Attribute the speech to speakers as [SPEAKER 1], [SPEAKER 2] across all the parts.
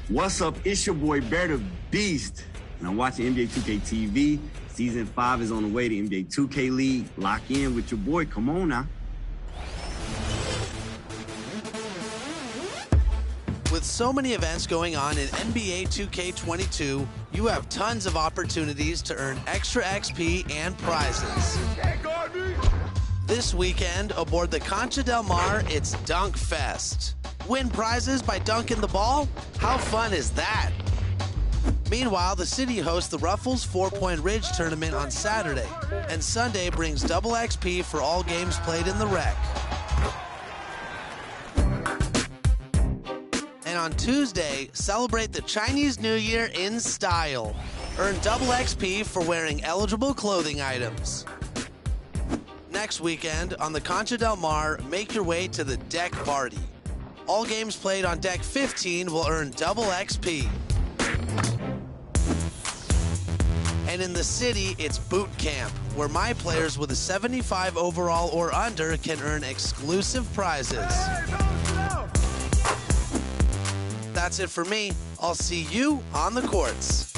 [SPEAKER 1] What's up? It's your boy Bear the Beast, and I'm watching NBA 2K TV. Season 5 is on the way to NBA 2K League. Lock in with your boy. Come on now.
[SPEAKER 2] With so many events going on in NBA 2K22, you have tons of opportunities to earn extra XP and prizes. This weekend, aboard the Concha Del Mar, it's Dunk Fest. Win prizes by dunking the ball? How fun is that? Meanwhile, the city hosts the Ruffles 4-Point Ridge tournament on Saturday, and Sunday brings double XP for all games played in the rec. And on Tuesday, celebrate the Chinese New Year in style. Earn double XP for wearing eligible clothing items. Next weekend, on the Concha Del Mar, make your way to the Deck Party. All games played on Deck 15 will earn double XP. And in the city, it's Boot Camp, where my players with a 75 overall or under can earn exclusive prizes. That's it for me. I'll see you on the courts.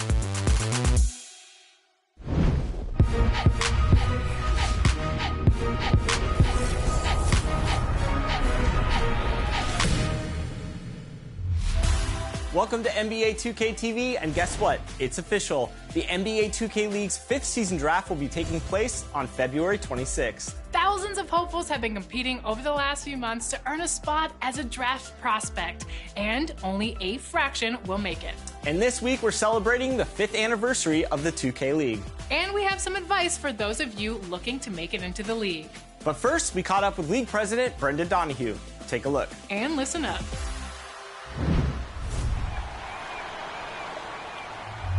[SPEAKER 3] Welcome to NBA 2K TV, and guess what? It's official. The NBA 2K League's 5th season draft will be taking place on February 26th.
[SPEAKER 4] Thousands of hopefuls have been competing over the last few months to earn a spot as a draft prospect, and only a fraction will make it.
[SPEAKER 3] And this week, we're celebrating the 5th anniversary of the 2K League.
[SPEAKER 4] And we have some advice for those of you looking to make it into the league.
[SPEAKER 3] But first, we caught up with League President Brendan Donahue. Take a look.
[SPEAKER 4] And listen up.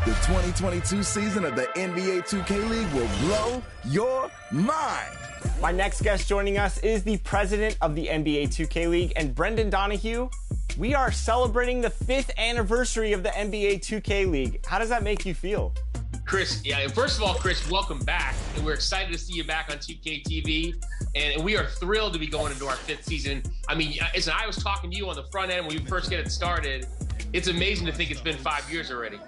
[SPEAKER 5] The 2022 season of the NBA 2K League will blow your mind.
[SPEAKER 3] My next guest joining us is the president of the NBA 2K League, and Brendan Donahue. We are celebrating the 5th anniversary of the NBA 2K League. How does that make you feel?
[SPEAKER 6] Chris, first of all, Chris, welcome back. And we're excited to see you back on 2K TV. And we are thrilled to be going into our 5th season. I mean, as I was talking to you on the front end when we first get it started, it's amazing to think it's been 5 years already.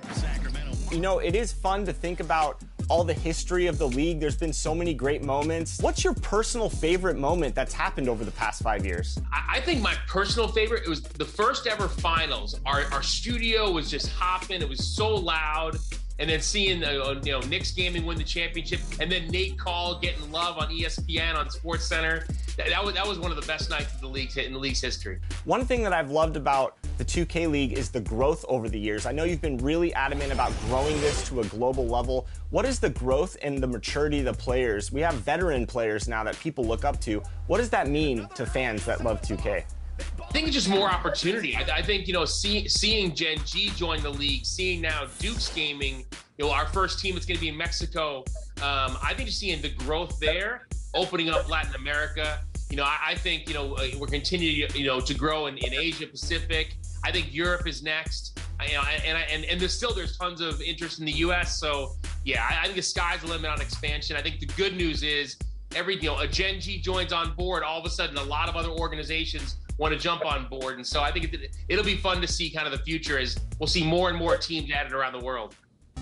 [SPEAKER 3] You know, it is fun to think about all the history of the league. There's been so many great moments. What's your personal favorite moment that's happened over the past 5 years?
[SPEAKER 6] I think my personal favorite, it was the first ever finals. Our studio was just hopping. It was so loud. And then seeing Knicks Gaming win the championship, and then Nate Call getting love on ESPN on SportsCenter. That was one of the best nights of the league in the league's history. One
[SPEAKER 3] thing that I've loved about the 2K League is the growth over the years. I know you've been really adamant about growing this to a global level. What is the growth and the maturity of the players? We have veteran players now that people look up to. What does that mean to fans that love 2K?
[SPEAKER 6] I think it's just more opportunity. I think, seeing Gen G join the league, seeing now Duke's Gaming, our first team that's going to be in Mexico. I think just seeing the growth there, opening up Latin America. I think, we're continuing, to grow in Asia Pacific. I think Europe is next. And there's tons of interest in the U.S. So, yeah, I think the sky's the limit on expansion. I think the good news is a Gen G joins on board. All of a sudden, a lot of other organizations want to jump on board. And so I think it'll be fun to see kind of the future as we'll see more and more teams added around the world.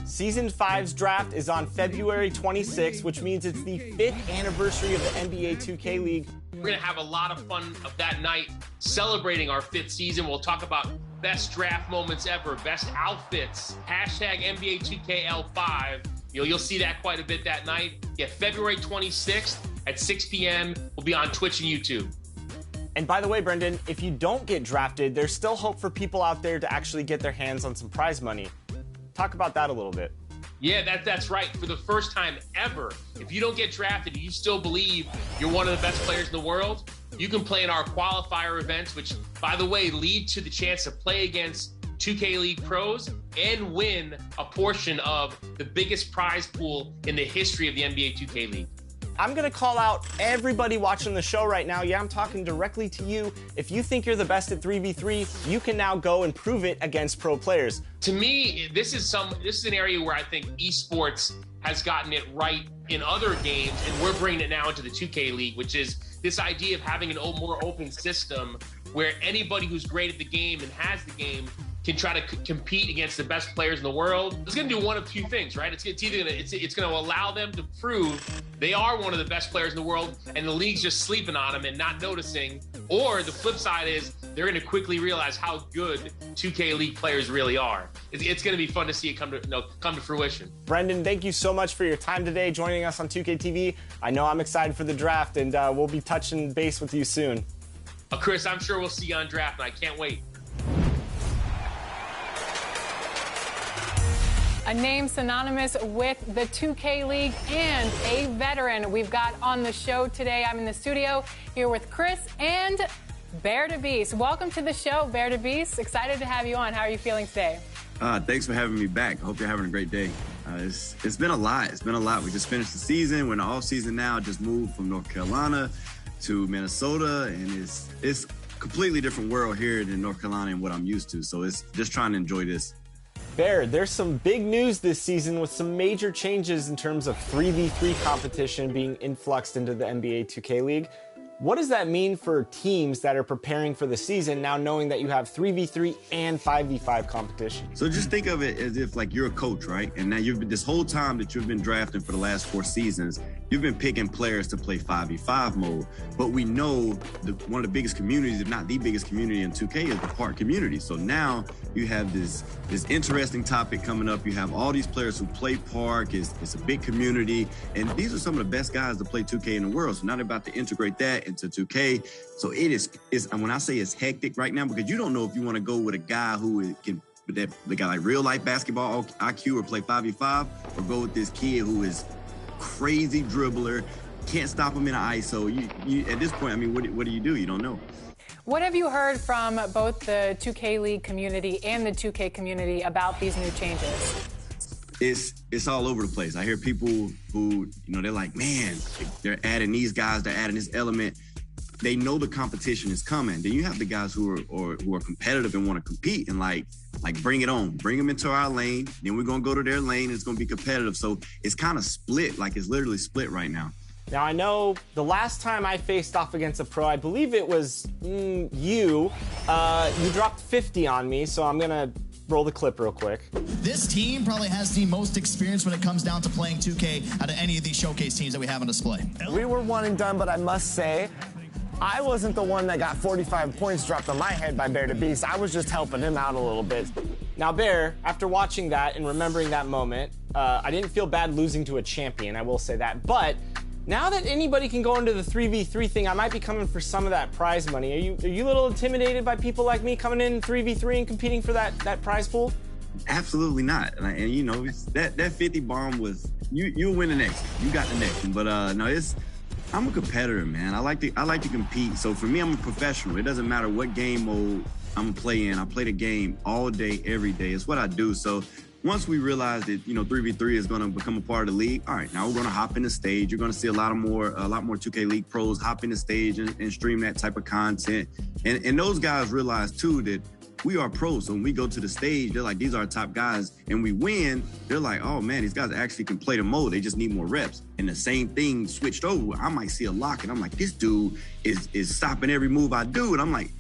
[SPEAKER 3] Season 5's draft is on February 26th, which means it's the 5th anniversary of the NBA 2K League.
[SPEAKER 6] We're going to have a lot of fun of that night celebrating our 5th season. We'll talk about best draft moments ever, best outfits, hashtag NBA 2KL5. You'll see that quite a bit that night. Yeah, February 26th at 6 p.m. We'll be on Twitch and YouTube.
[SPEAKER 3] And by the way, Brendan, if you don't get drafted, there's still hope for people out there to actually get their hands on some prize money. Talk about that a little bit.
[SPEAKER 6] Yeah, that's right. For the first time ever, if you don't get drafted and you still believe you're one of the best players in the world, you can play in our qualifier events, which, by the way, lead to the chance to play against 2K League pros and win a portion of the biggest prize pool in the history of the NBA 2K League.
[SPEAKER 3] I'm going to call out everybody watching the show right now. Yeah, I'm talking directly to you. If you think you're the best at 3v3, you can now go and prove it against pro players.
[SPEAKER 6] To me, this is an area where I think esports has gotten it right in other games, and we're bringing it now into the 2K League, which is this idea of having an more open system where anybody who's great at the game and has the game can try to compete against the best players in the world, it's going to do one of two things, right? It's going to allow them to prove they are one of the best players in the world, and the league's just sleeping on them and not noticing. Or the flip side is they're going to quickly realize how good 2K League players really are. It's going to be fun to see it come to fruition.
[SPEAKER 3] Brendan, thank you so much for your time today, joining us on 2K TV. I know I'm excited for the draft, and we'll be touching base with you soon.
[SPEAKER 6] Chris, I'm sure we'll see you on draft, and I can't wait.
[SPEAKER 4] A name synonymous with the 2K League and a veteran we've got on the show today. I'm in the studio here with Chris and Bear to Beast. Welcome to the show, Bear to Beast. Excited to have you on. How are you feeling today?
[SPEAKER 1] Thanks for having me back. Hope you're having a great day. It's been a lot. It's been a lot. We just finished the season. We're in the off season now. Just moved from North Carolina to Minnesota, and it's a completely different world here in North Carolina and what I'm used to. So it's just trying to enjoy this.
[SPEAKER 3] Bear, there's some big news this season with some major changes in terms of 3v3 competition being influxed into the NBA 2K League. What does that mean for teams that are preparing for the season now knowing that you have 3v3 and 5v5 competition?
[SPEAKER 1] So just think of it as if like you're a coach, right? And now you've been this whole time that you've been drafting for the last 4 seasons, you've been picking players to play 5v5 mode. But we know one of the biggest communities, if not the biggest community in 2K, is the park community. So now you have this interesting topic coming up. You have all these players who play park. It's a big community. And these are some of the best guys to play 2K in the world. So now they're about to integrate that into 2K. So it is when I say it's hectic right now, because you don't know if you want to go with a guy who can, the guy like real life basketball IQ or play 5v5, or go with this kid who is crazy dribbler, can't stop him in an ISO. You at this point, I mean, what do? You don't know.
[SPEAKER 4] What have you heard from both the 2K League community and the 2K community about these new changes?
[SPEAKER 1] It's all over the place. I hear people who, they're like, man, they're adding these guys, they're adding this element. They know the competition is coming. Then you have the guys who are competitive and want to compete and like bring it on, bring them into our lane. Then we're gonna go to their lane. It's gonna be competitive. So it's kind of split, like it's literally split right now.
[SPEAKER 3] Now, I know the last time I faced off against a pro, I believe it was you dropped 50 on me, so I'm going to roll the clip real quick.
[SPEAKER 7] This team probably has the most experience when it comes down to playing 2K out of any of these showcase teams that we have on display.
[SPEAKER 8] We were one and done, but I must say, I wasn't the one that got 45 points dropped on my head by Bear to Beast. I was just helping him out a little bit.
[SPEAKER 3] Now, Bear, after watching that and remembering that moment, I didn't feel bad losing to a champion, I will say that. But now that anybody can go into the 3v3 thing, I might be coming for some of that prize money. Are you a little intimidated by people like me coming in 3v3 and competing for that prize pool?
[SPEAKER 1] Absolutely not. And it's, that 50 bomb was, you'll win the next one. You got the next one. But no, I'm a competitor, man. I like to compete. So for me, I'm a professional. It doesn't matter what game mode I'm playing. I play the game all day, every day. It's what I do. So once we realize that 3v3 is going to become a part of the league, all right, now we're going to hop in the stage. You're going to see a lot more 2K League pros hop in the stage and stream that type of content. And those guys realize too that we are pros. So when we go to the stage, they're like, these are our top guys, and we win. They're like, oh man, these guys actually can play the mode. They just need more reps. And the same thing switched over. I might see a lock, and I'm like, this dude is stopping every move I do, and I'm like,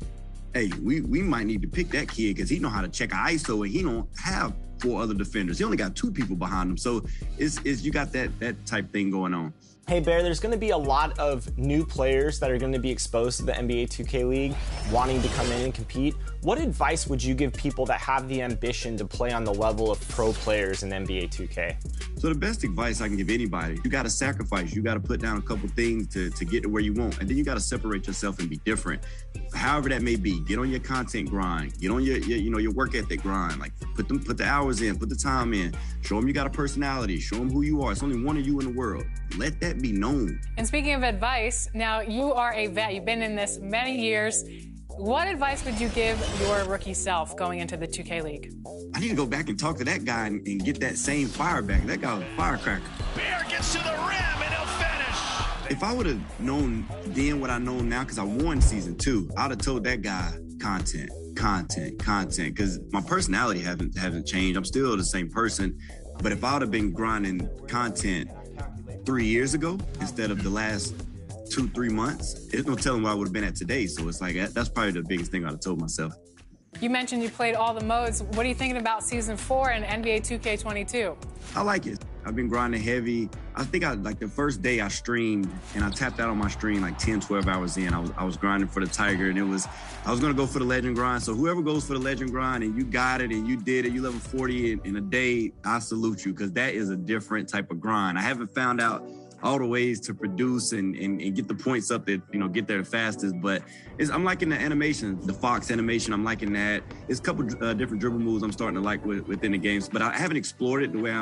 [SPEAKER 1] hey, we might need to pick that kid because he know how to check an ISO, and he don't have 4 other defenders. He only got 2 people behind him. So you got that type thing going on.
[SPEAKER 3] Hey, Bear, there's going to be a lot of new players that are going to be exposed to the NBA 2K League, wanting to come in and compete. What advice would you give people that have the ambition to play on the level of pro players in NBA 2K?
[SPEAKER 1] So the best advice I can give anybody, you got to sacrifice. You got to put down a couple things to get to where you want. And then you got to separate yourself and be different. However that may be, get on your content grind, get on your work ethic grind. Like put the hours in, put the time in, show them you got a personality, show them who you are. It's only one of you in the world. Let that be known.
[SPEAKER 4] And speaking of advice, now you are a vet. You've been in this many years. What advice would you give your rookie self going into the 2K League?
[SPEAKER 1] I need to go back and talk to that guy and get that same fire back. That guy was a firecracker.
[SPEAKER 7] Bear gets to the rim and he'll finish.
[SPEAKER 1] If I would have known then what I know now, because I won season 2, I'd have told that guy content, because my personality hasn't changed. I'm still the same person. But if I would have been grinding content 3 years ago instead of the last 2-3 months, there's no telling where I would have been at today. So it's like, that's probably the biggest thing I'd have told myself.
[SPEAKER 4] You mentioned you played all the modes. What are you thinking about Season 4 and NBA 2K22?
[SPEAKER 1] I like it. I've been grinding heavy. I think like the first day I streamed and I tapped out on my stream like 10, 12 hours in. I was grinding for the Tiger, and I was going to go for the legend grind. So whoever goes for the legend grind and you got it and you did it, you level 40 in a day, I salute you, because that is a different type of grind. I haven't found out all the ways to produce and get the points up that, get there the fastest. But I'm liking the animation, the Fox animation. I'm liking that. It's a couple different dribble moves I'm starting to like within the games, but I haven't explored it the way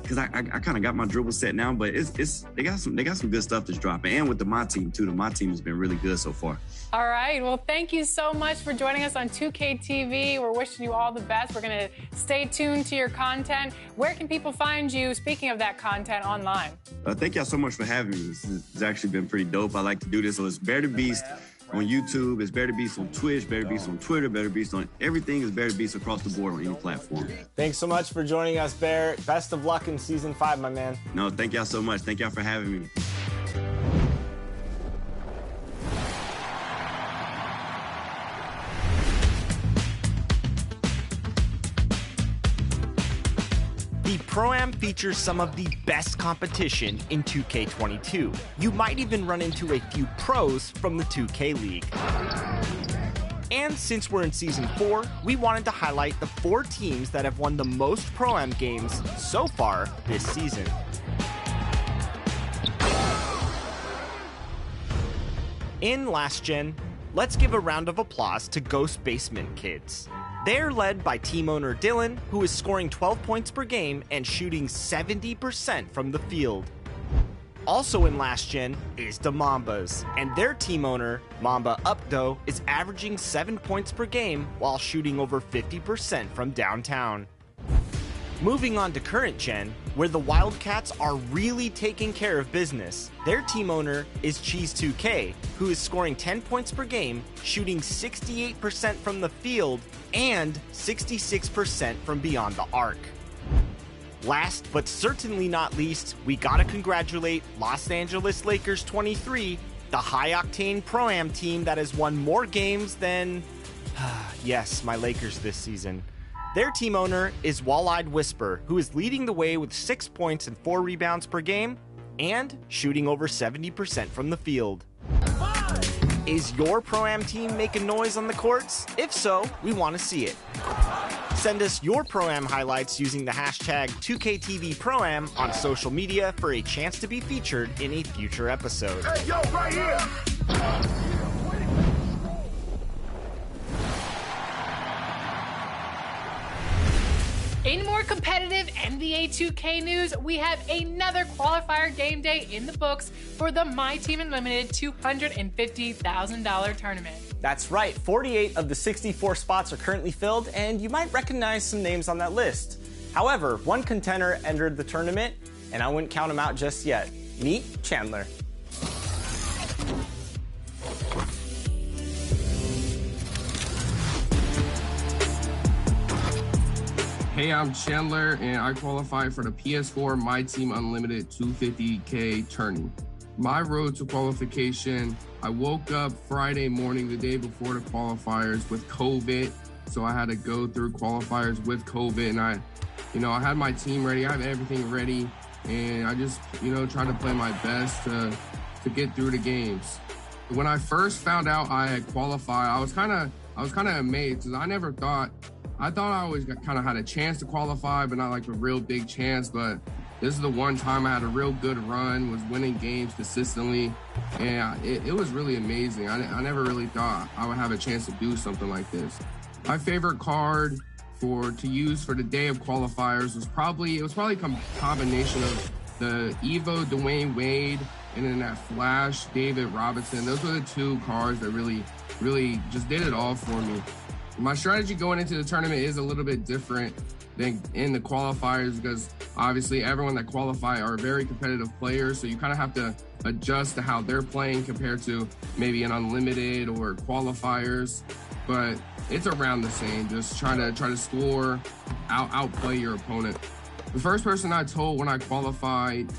[SPEAKER 1] because I kind of got my dribble set now. But they got some good stuff that's dropping, and with my team too. My team has been really good so far.
[SPEAKER 4] All right. Well, thank you so much for joining us on 2K TV. We're wishing you all the best. We're going to stay tuned to your content. Where can people find you, speaking of that content, online?
[SPEAKER 1] Thank y'all so much for having me. This has actually been pretty dope. I like to do this. So it's Bear the Beast on YouTube. It's Bear the Beast on Twitch, Bear the Beast on Twitter, Bear the Beast on everything. Is Bear the Beast across the board on any platform.
[SPEAKER 3] Thanks so much for joining us, Bear. Best of luck in Season 5, my man.
[SPEAKER 1] No, thank y'all so much. Thank y'all for having me.
[SPEAKER 3] The Pro-Am features some of the best competition in 2K22. You might even run into a few pros from the 2K League. And since we're in Season 4, we wanted to highlight the 4 teams that have won the most Pro-Am games so far this season. In Last Gen, let's give a round of applause to Ghost Basement Kids. They're led by team owner Dylan, who is scoring 12 points per game and shooting 70% from the field. Also in Last Gen is the Mambas, and their team owner, Mamba Updo, is averaging 7 points per game while shooting over 50% from downtown. Moving on to current gen, where the Wildcats are really taking care of business. Their team owner is Cheese2K, who is scoring 10 points per game, shooting 68% from the field, and 66% from beyond the arc. Last but certainly not least, we gotta congratulate Los Angeles Lakers 23, the high-octane Pro-Am team that has won more games than... yes, my Lakers this season. Their team owner is Wall-Eyed Whisper, who is leading the way with 6 points and 4 rebounds per game, and shooting over 70% from the field. Is your Pro-Am team making noise on the courts? If so, we want to see it. Send us your Pro-Am highlights using the hashtag 2KTVProAm on social media for a chance to be featured in a future episode.
[SPEAKER 5] Hey, yo, right here!
[SPEAKER 4] In more competitive NBA 2K news, we have another qualifier game day in the books for the My Team Unlimited $250,000 tournament.
[SPEAKER 3] That's right, 48 of the 64 spots are currently filled, and you might recognize some names on that list. However, one contender entered the tournament, and I wouldn't count him out just yet. Meet Chandler.
[SPEAKER 9] Hey, I'm Chandler, and I qualified for the PS4 My Team Unlimited 250K tourney. My road to qualification, I woke up Friday morning, the day before the qualifiers, with COVID, so I had to go through qualifiers with COVID, and I had my team ready, I had everything ready, and I just, tried to play my best to get through the games. When I first found out I had qualified, I was kind of amazed, because I thought I always kind of had a chance to qualify, but not like a real big chance. But this is the one time I had a real good run, was winning games consistently. And it was really amazing. I never really thought I would have a chance to do something like this. My favorite card to use for the day of qualifiers was probably a combination of the Evo Dwayne Wade and then that Flash David Robinson. Those were the two cards that really just did it all for me. My strategy going into the tournament is a little bit different than in the qualifiers, because obviously everyone that qualify are very competitive players, so you kind of have to adjust to how they're playing compared to maybe an unlimited or qualifiers. But it's around the same, just try to score, outplay your opponent. The first person I told when I qualified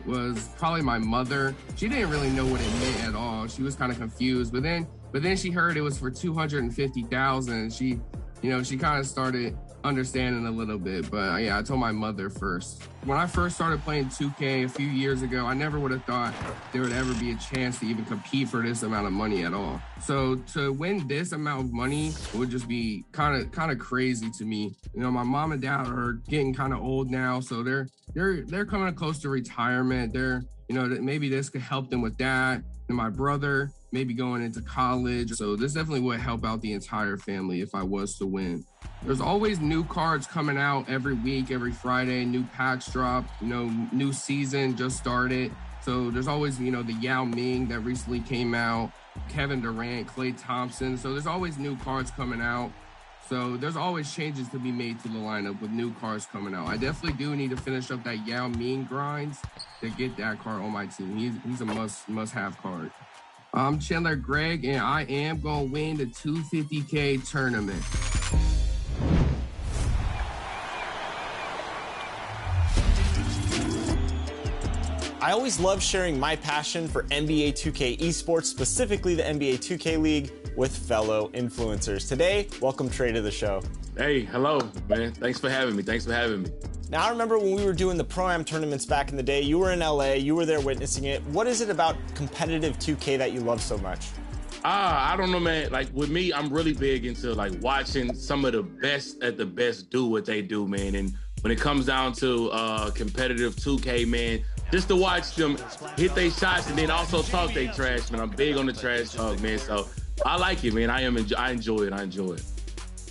[SPEAKER 9] was probably my mother. She didn't really know what it meant at all. She was kind of confused, but then she heard it was for $250,000. She kind of started understanding a little bit, but yeah, I told my mother first. When I first started playing 2K a few years ago, I never would have thought there would ever be a chance to even compete for this amount of money at all. So to win this amount of money would just be kind of crazy to me. My mom and dad are getting kind of old now, so they're coming close to retirement. Maybe this could help them with that. And my brother maybe going into college. So this definitely would help out the entire family if I was to win. There's always new cards coming out every week, every Friday, new packs drop, new season just started. So there's always, the Yao Ming that recently came out, Kevin Durant, Klay Thompson. So there's always new cards coming out. So there's always changes to be made to the lineup with new cards coming out. I definitely do need to finish up that Yao Ming grinds to get that card on my team. He's a must-have card. I'm Chandler Gregg, and I am going to win the 250K tournament.
[SPEAKER 3] I always love sharing my passion for NBA 2K esports, specifically the NBA 2K League, with fellow influencers. Today, welcome Trey to the show.
[SPEAKER 10] Hey, hello, man. Thanks for having me.
[SPEAKER 3] Now, I remember when we were doing the Pro-Am tournaments back in the day, you were in LA, you were there witnessing it. What is it about competitive 2K that you love so much?
[SPEAKER 10] I don't know, man. Like with me, I'm really big into like watching some of the best at the best do what they do, man. And when it comes down to competitive 2K, man, just to watch them hit their shots and then also talk they trash, man. I'm big on the trash talk, man. So I like it, man. I enjoy it.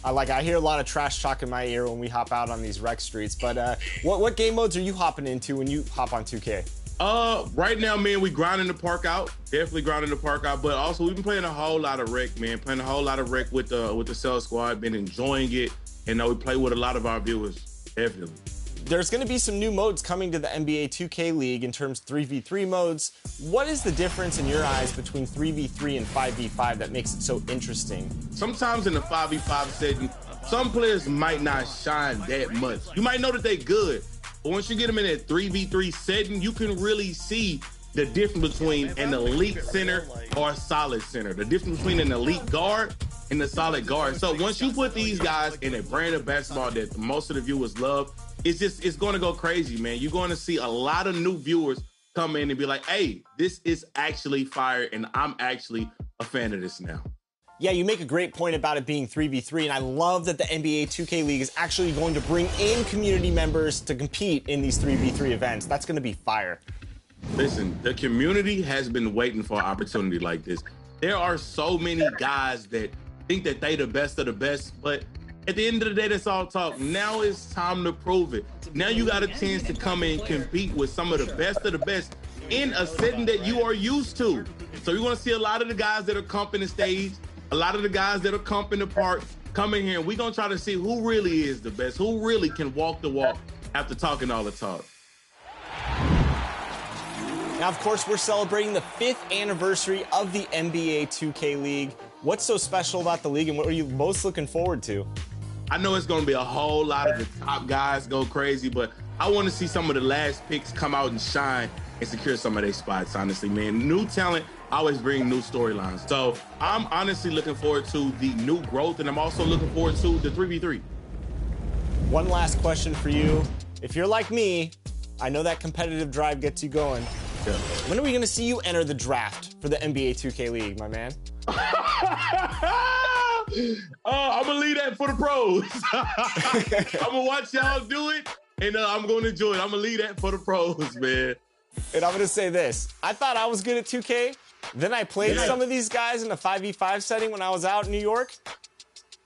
[SPEAKER 3] I hear a lot of trash talk in my ear when we hop out on these rec streets. But what game modes are you hopping into when you hop on 2K?
[SPEAKER 10] Right now, man, we grinding the park out. Definitely grinding the park out. But also, we've been playing a whole lot of rec, man. Playing a whole lot of rec with the Cell Squad. Been enjoying it, and we play with a lot of our viewers. Definitely.
[SPEAKER 3] There's going to be some new modes coming to the NBA 2K League in terms of 3v3 modes. What is the difference in your eyes between 3v3 and 5v5 that makes it so interesting?
[SPEAKER 10] Sometimes in the 5v5 setting, some players might not shine that much. You might know that they're good, but once you get them in that 3v3 setting, you can really see the difference between an elite center or a solid center, the difference between an elite guard and a solid guard. So once you put these guys in a brand of basketball that most of the viewers love, it's going to go crazy, man. You're going to see a lot of new viewers come in and be like, hey, this is actually fire, and I'm actually a fan of this now.
[SPEAKER 3] Yeah, you make a great point about it being 3v3, and I love that the NBA 2K League is actually going to bring in community members to compete in these 3v3 events. That's going to be fire.
[SPEAKER 10] Listen, the community has been waiting for an opportunity like this. There are so many guys that think that they the best of the best, but at the end of the day, that's all talk. Now it's time to prove it. Now you got a chance to come in and compete with some of the best in a setting that you are used to. So you're going to see a lot of the guys that are comping the stage, a lot of the guys that are comping the park, come in here, and we're going to try to see who really is the best, who really can walk the walk after talking all the talk.
[SPEAKER 3] Now, of course, we're celebrating the 5th anniversary of the NBA 2K League. What's so special about the league, and what are you most looking forward to?
[SPEAKER 10] I know it's going to be a whole lot of the top guys go crazy, but I want to see some of the last picks come out and shine and secure some of their spots, honestly, man. New talent always bring new storylines. So I'm honestly looking forward to the new growth, and I'm also looking forward to the 3v3.
[SPEAKER 3] One last question for you. If you're like me, I know that competitive drive gets you going.
[SPEAKER 10] Yeah.
[SPEAKER 3] When are we going to see you enter the draft for the NBA 2K League, my man?
[SPEAKER 10] I'm going to leave that for the pros. I'm going to watch y'all do it, and I'm going to enjoy it. I'm going to leave that for the pros, man.
[SPEAKER 3] And I'm going to say this. I thought I was good at 2K. Then I played some of these guys in a 5v5 setting when I was out in New York.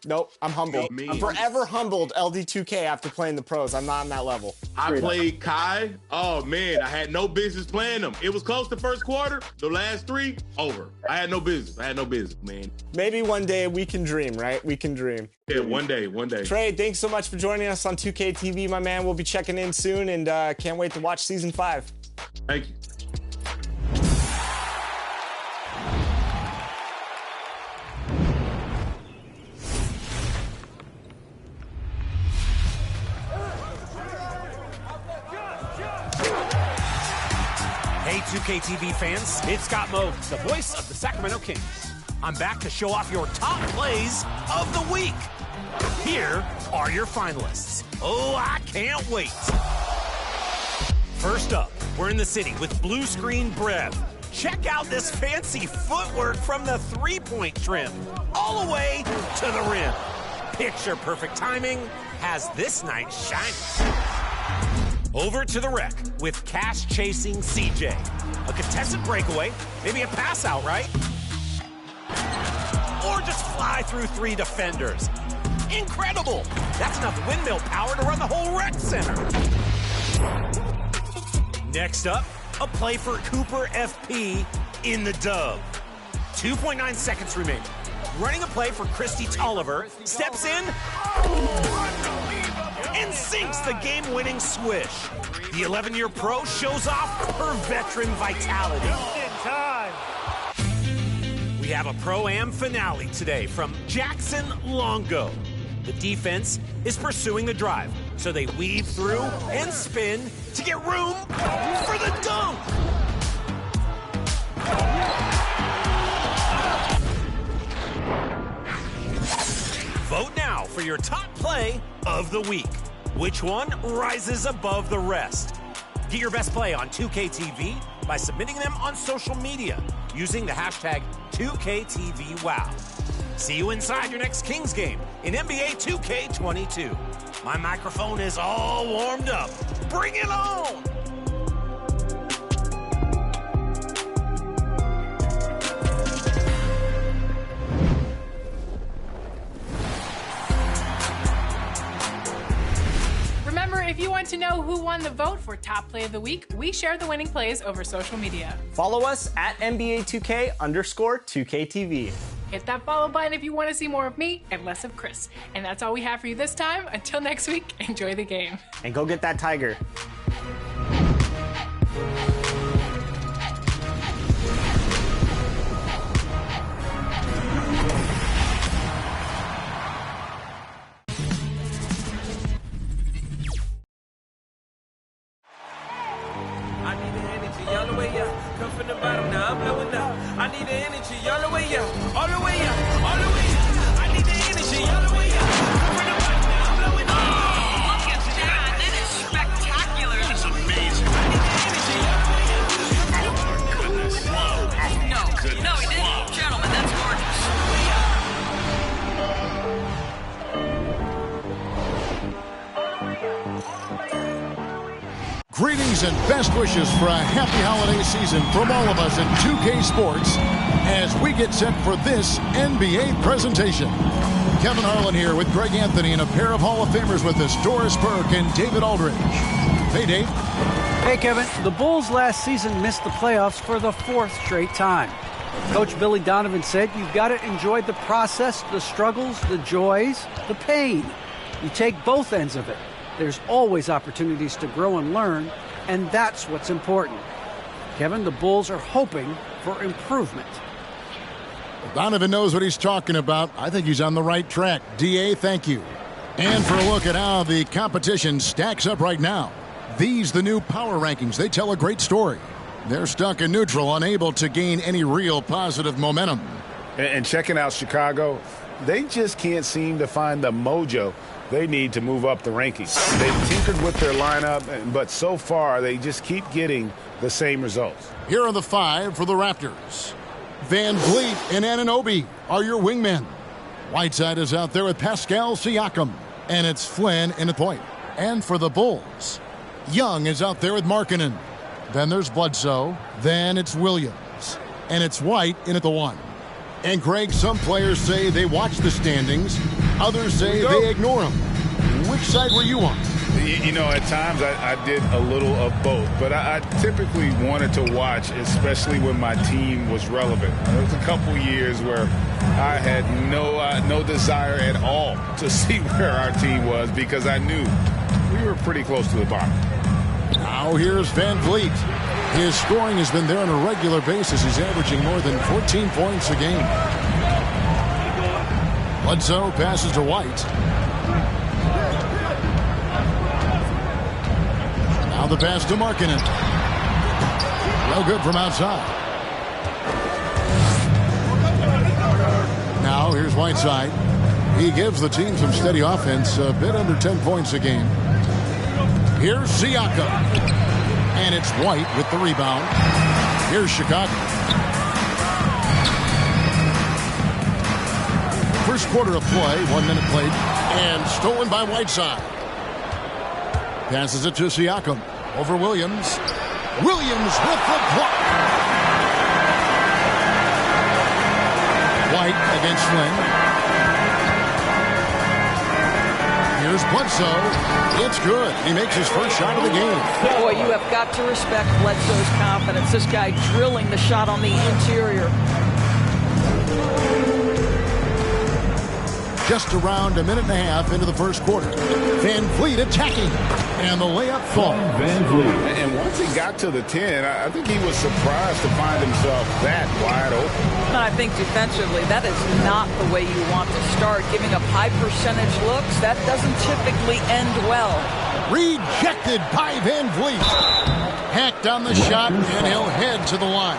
[SPEAKER 3] Nope, I'm humbled. I'm forever humbled LD2K after playing the pros. I'm not on that level.
[SPEAKER 10] I played Kai. Oh, man, I had no business playing them. It was close the first quarter. The last 3, over. I had no business, man.
[SPEAKER 3] Maybe one day we can dream, right? We can dream.
[SPEAKER 10] Yeah, one day.
[SPEAKER 3] Trey, thanks so much for joining us on 2K TV, my man. We'll be checking in soon, and can't wait to watch Season 5.
[SPEAKER 10] Thank you.
[SPEAKER 11] 2K TV fans, it's Scott Moe, the voice of the Sacramento Kings. I'm back to show off your top plays of the week. Here are your finalists. Oh, I can't wait. First up, we're in the city with Blue Screen Brev. Check out this fancy footwork from the three-point trim, all the way to the rim. Picture perfect timing has this night shining. Over to the rec with cash-chasing CJ. A contested breakaway, maybe a pass out, right? Or just fly through three defenders. Incredible! That's enough windmill power to run the whole rec center. Next up, a play for Cooper FP in the dub. 2.9 seconds remaining. Running a play for Christy Tolliver, steps in, and sinks the game-winning swish. The 11-year pro shows off her veteran vitality. We have a Pro-Am finale today from Jackson Longo. The defense is pursuing the drive, so they weave through and spin to get room for the dunk. Vote now for your top play of the week. Which one rises above the rest? Get your best play on 2KTV by submitting them on social media using the hashtag 2KTVWow. See you inside your next Kings game in NBA 2K22. My microphone is all warmed up. Bring it on!
[SPEAKER 4] Remember, if you want to know who won the vote for Top Play of the Week, we share the winning plays over social media.
[SPEAKER 3] Follow us at NBA2K_2KTV.
[SPEAKER 4] Hit that follow button if you want to see more of me and less of Chris. And that's all we have for you this time. Until next week, enjoy the game.
[SPEAKER 3] And go get that tiger.
[SPEAKER 12] I need the energy all the way up. Come from the bottom, now I'm blowing up. I need the energy all the way up, all the way up, all the way up. I need the energy all the way up. Come from the bottom, now I'm blowing up.
[SPEAKER 13] Look at that. That is spectacular.
[SPEAKER 12] That's amazing. I need the energy all the way up.
[SPEAKER 13] Oh, goodness. No, he didn't. Gentlemen, that's gorgeous.
[SPEAKER 14] Greetings and best wishes for a happy holiday season from all of us at 2K Sports as we get set for this NBA presentation. Kevin Harlan here with Greg Anthony and a pair of Hall of Famers with us, Doris Burke and David Aldridge. Hey, Dave.
[SPEAKER 15] Hey, Kevin. The Bulls last season missed the playoffs for the fourth straight time. Coach Billy Donovan said you've got to enjoy the process, the struggles, the joys, the pain. You take both ends of it. There's always opportunities to grow and learn, and that's what's important. Kevin, the Bulls are hoping for improvement.
[SPEAKER 14] Donovan knows what he's talking about. I think he's on the right track. DA, thank you. And for a look at how the competition stacks up right now. These, the new power rankings, they tell a great story. They're stuck in neutral, unable to gain any real positive momentum.
[SPEAKER 16] And checking out Chicago, they just can't seem to find the mojo they need to move up the rankings. They've tinkered with their lineup, but so far they just keep getting the same results.
[SPEAKER 14] Here are the five for the Raptors. Van Vliet and Anunoby are your wingmen. Whiteside is out there with Pascal Siakam. And it's Flynn in the point. And for the Bulls, Young is out there with Markkanen. Then there's Bledsoe. Then it's Williams. And it's White in at the one. And Greg, some players say they watch the standings. Others say they ignore them. Which side were you on?
[SPEAKER 16] You know, at times I did a little of both, but I typically wanted to watch, especially when my team was relevant. There was a couple years where I had no desire at all to see where our team was because I knew we were pretty close to the bottom.
[SPEAKER 14] Now here's Van Vliet. His scoring has been there on a regular basis. He's averaging more than 14 points a game. Bledsoe passes to White. Now the pass to Markkanen. No good from outside. Now here's Whiteside. He gives the team some steady offense, a bit under 10 points a game. Here's Siakam. And it's White with the rebound. Here's Chicago. First quarter of play, 1 minute played, and stolen by Whiteside. Passes it to Siakam. Over Williams. Williams with the block. White against Flynn. Here's Bledsoe. It's good. He makes his first shot of the game.
[SPEAKER 17] Boy, you have got to respect Bledsoe's confidence. This guy drilling the shot on the interior.
[SPEAKER 14] Just around a minute and a half into the first quarter. Van Vliet attacking. And the layup falls.
[SPEAKER 16] Van Vliet. And once he got to the 10, I think he was surprised to find himself that wide open.
[SPEAKER 17] I think defensively, that is not the way you want to start. Giving up high percentage looks, that doesn't typically end well.
[SPEAKER 14] Rejected by Van Vliet. Hacked on the shot, and he'll head to the line.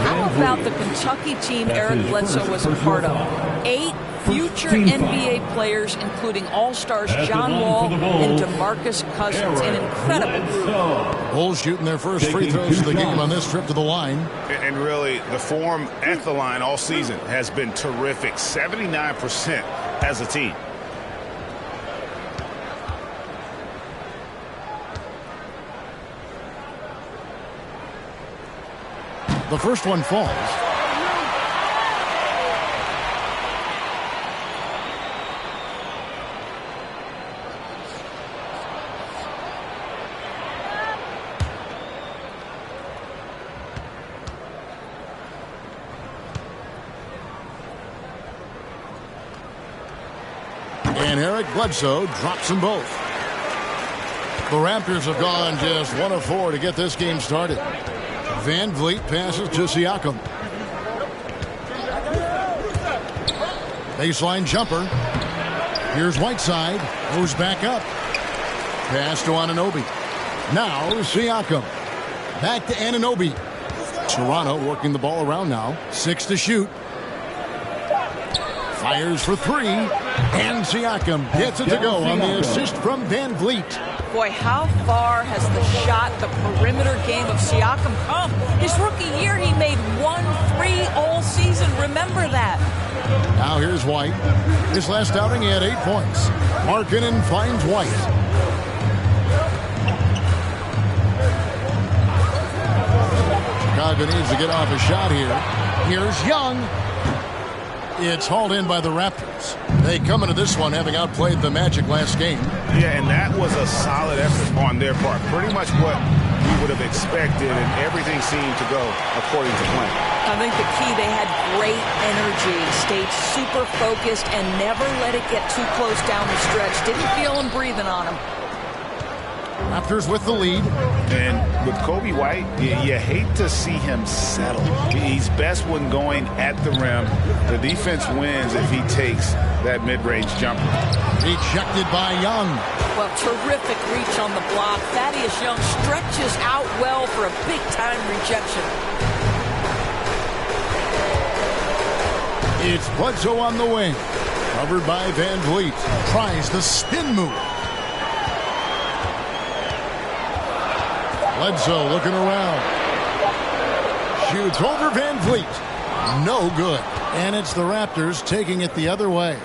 [SPEAKER 17] How about the Kentucky team Eric Bledsoe was a part of? 8 future NBA players, including All-Stars John Wall and DeMarcus Cousins. An incredible group.
[SPEAKER 14] Bulls shooting their first free throws of the game on this trip to the line.
[SPEAKER 16] And really, the form at the line all season has been terrific. 79% as a team.
[SPEAKER 14] The first one falls. And Eric Bledsoe drops them both. The Raptors have gone just 1 of 4 to get this game started. Van Vliet passes to Siakam. Baseline jumper. Here's Whiteside. Goes back up. Pass to Anunoby. Now Siakam. Back to Anunoby. Toronto working the ball around now. 6 to shoot. Fires for 3. And Siakam gets it to go on the assist from Van Vliet.
[SPEAKER 17] Boy, how far has the shot, the perimeter game of Siakam come? His rookie year, he made 1 3 all season. Remember that.
[SPEAKER 14] Now here's White. His last outing, he had 8 points. Markkanen finds White. Chicago needs to get off a shot here. Here's Young. It's hauled in by the Raptors. They come into this one having outplayed the Magic last game.
[SPEAKER 16] Yeah, and that was a solid effort on their part. Pretty much what we would have expected, and everything seemed to go according to plan.
[SPEAKER 17] I think the key, they had great energy, stayed super focused, and never let it get too close down the stretch. Didn't feel them breathing on him.
[SPEAKER 14] Raptors with the lead.
[SPEAKER 16] And with Kobe White, you hate to see him settle. He's best when going at the rim. The defense wins if he takes that mid-range jumper.
[SPEAKER 14] Rejected by Young.
[SPEAKER 17] Well, terrific reach on the block. Thaddeus Young stretches out well for a big-time rejection.
[SPEAKER 14] It's Bledsoe on the wing. Covered by Van Vliet. Tries the spin move. Bledsoe looking around. Shoots over Van Vliet. No good. And it's the Raptors taking it the other way.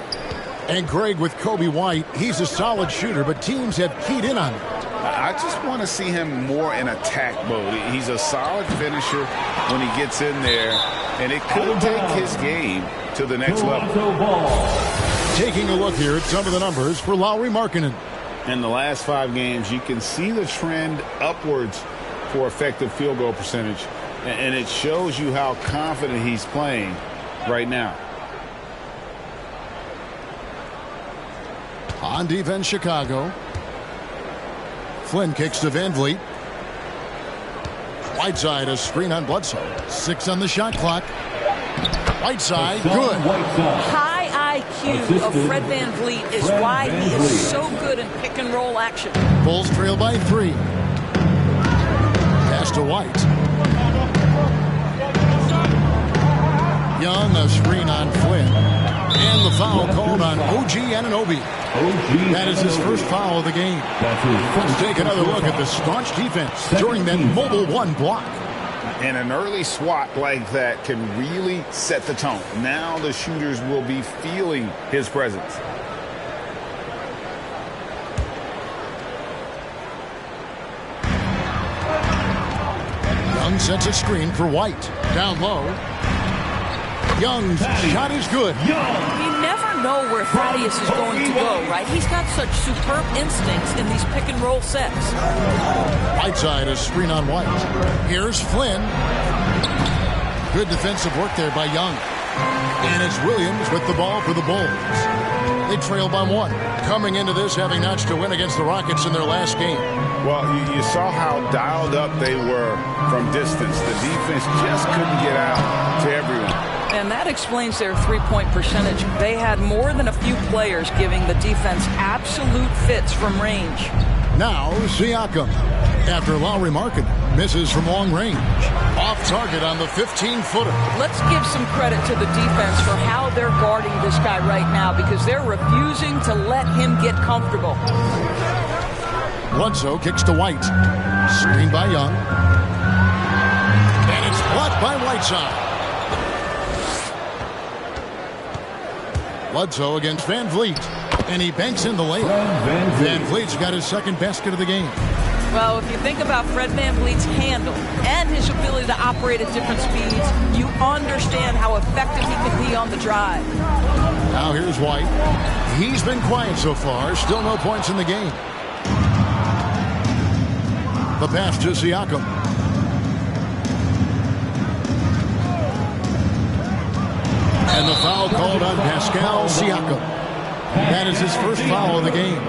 [SPEAKER 14] And Greg, with Kobe White, he's a solid shooter, but teams have keyed in on him.
[SPEAKER 16] I just want to see him more in attack mode. He's a solid finisher when he gets in there, and it could take his game to the next level.
[SPEAKER 14] Taking a look here at some of the numbers for Lauri Markkanen.
[SPEAKER 16] In the last 5 games, you can see the trend upwards for effective field goal percentage, and it shows you how confident he's playing right now.
[SPEAKER 14] On defense, Chicago. Flynn kicks to Van Vliet. Whiteside, a screen on Bledsoe. 6 on the shot clock. Whiteside, good.
[SPEAKER 17] High IQ of Fred Van Vliet is why he is so good in pick and roll action.
[SPEAKER 14] Bulls trail by 3. Pass to White. Young, a screen on Flynn. And the foul called on OG Anunoby. That is his first foul of the game. Let's take another look at the staunch defense during that mobile one block.
[SPEAKER 16] And an early swat like that can really set the tone. Now the shooters will be feeling his presence.
[SPEAKER 14] Young sets a screen for White. Down low. Young's shot is good.
[SPEAKER 17] You never know where Thaddeus is going to go, right? He's got such superb instincts in these pick-and-roll sets.
[SPEAKER 14] Whiteside, a screen on White. Here's Flynn. Good defensive work there by Young. And it's Williams with the ball for the Bulls. They trail by 1. Coming into this having notched a win against the Rockets in their last game.
[SPEAKER 16] Well, you saw how dialed up they were from distance. The defense just couldn't get out to everyone.
[SPEAKER 17] And that explains their three-point percentage. They had more than a few players giving the defense absolute fits from range.
[SPEAKER 14] Now Siakam. After Lowry Markkanen misses from long range. Off target on the 15-footer.
[SPEAKER 17] Let's give some credit to the defense for how they're guarding this guy right now because they're refusing to let him get comfortable.
[SPEAKER 14] Bledsoe kicks to White. Screen by Young. And it's blocked by Whiteside. Bledsoe against Van Vliet. And he banks in the layup. Van Vliet's got his second basket of the game.
[SPEAKER 17] Well, if you think about Fred VanVleet's handle and his ability to operate at different speeds, you understand how effective he can be on the drive.
[SPEAKER 14] Now here's White. He's been quiet so far. Still no points in the game. The pass to Siakam. And the foul called on Pascal Siakam. That is his first foul of the game.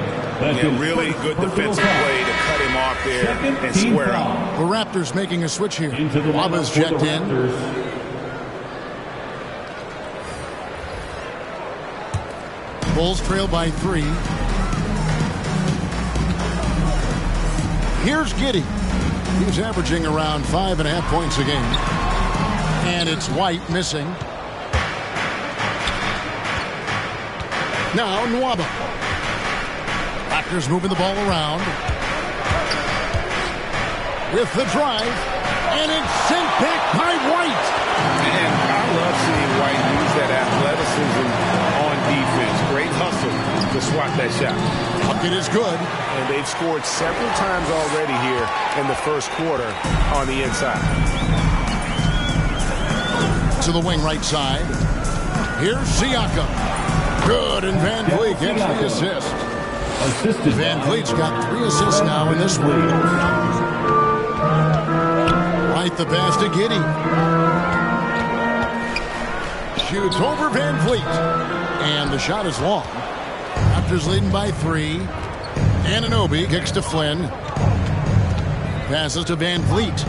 [SPEAKER 16] Yeah, really good defensive play to cut him off there and square up.
[SPEAKER 14] The Raptors making a switch here. Waba's checked in. Bulls trail by 3. Here's Giddey. He's averaging around 5.5 points a game. And it's White missing. Now Nwaba. Raptors moving the ball around. With the drive. And it's sent back by White.
[SPEAKER 16] And I love seeing White use that athleticism on defense. Great hustle to swat that shot.
[SPEAKER 14] Bucket is good.
[SPEAKER 16] And they've scored several times already here in the first quarter on the inside.
[SPEAKER 14] To the wing right side. Here's Siakam. Good, and Van Vliet gets the assist. Van Vliet's got 3 assists now in this one. Right the pass to Giddey. Shoots over Van Vliet. And the shot is long. Raptors leading by 3. Anunoby kicks to Flynn. Passes to Van Vliet.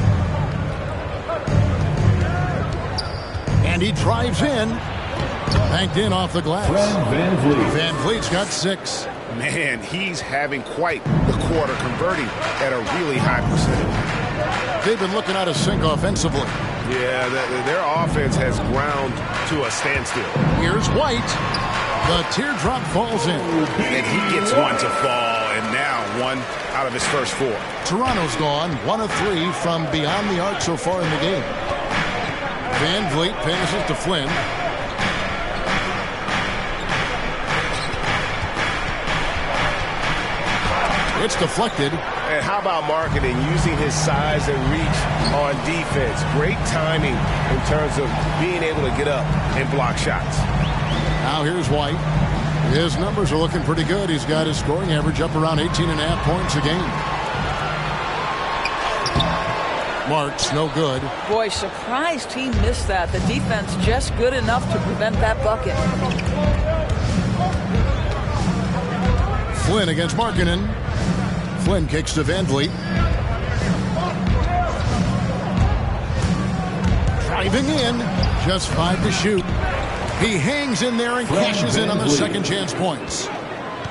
[SPEAKER 14] And he drives in. Banked in off the glass. Van Vliet's got 6.
[SPEAKER 16] Man, he's having quite the quarter, converting at a really high percentage.
[SPEAKER 14] They've been looking out of sync offensively.
[SPEAKER 16] Yeah, their offense has ground to a standstill.
[SPEAKER 14] Here's White. The teardrop falls in.
[SPEAKER 16] And he gets one to fall, and now 1 out of his first 4.
[SPEAKER 14] Toronto's gone 1 of 3 from beyond the arc so far in the game. Van Vliet passes to Flynn. It's deflected.
[SPEAKER 16] And how about Markkanen using his size and reach on defense? Great timing in terms of being able to get up and block shots.
[SPEAKER 14] Now here's White. His numbers are looking pretty good. He's got his scoring average up around 18.5 points a game. Marks, no good.
[SPEAKER 17] Boy, surprised he missed that. The defense just good enough to prevent that bucket.
[SPEAKER 14] Flynn against Markkanen. Flynn kicks to Van Vliet. Driving in. Just 5 to shoot. He hangs in there and cashes in on the second chance points.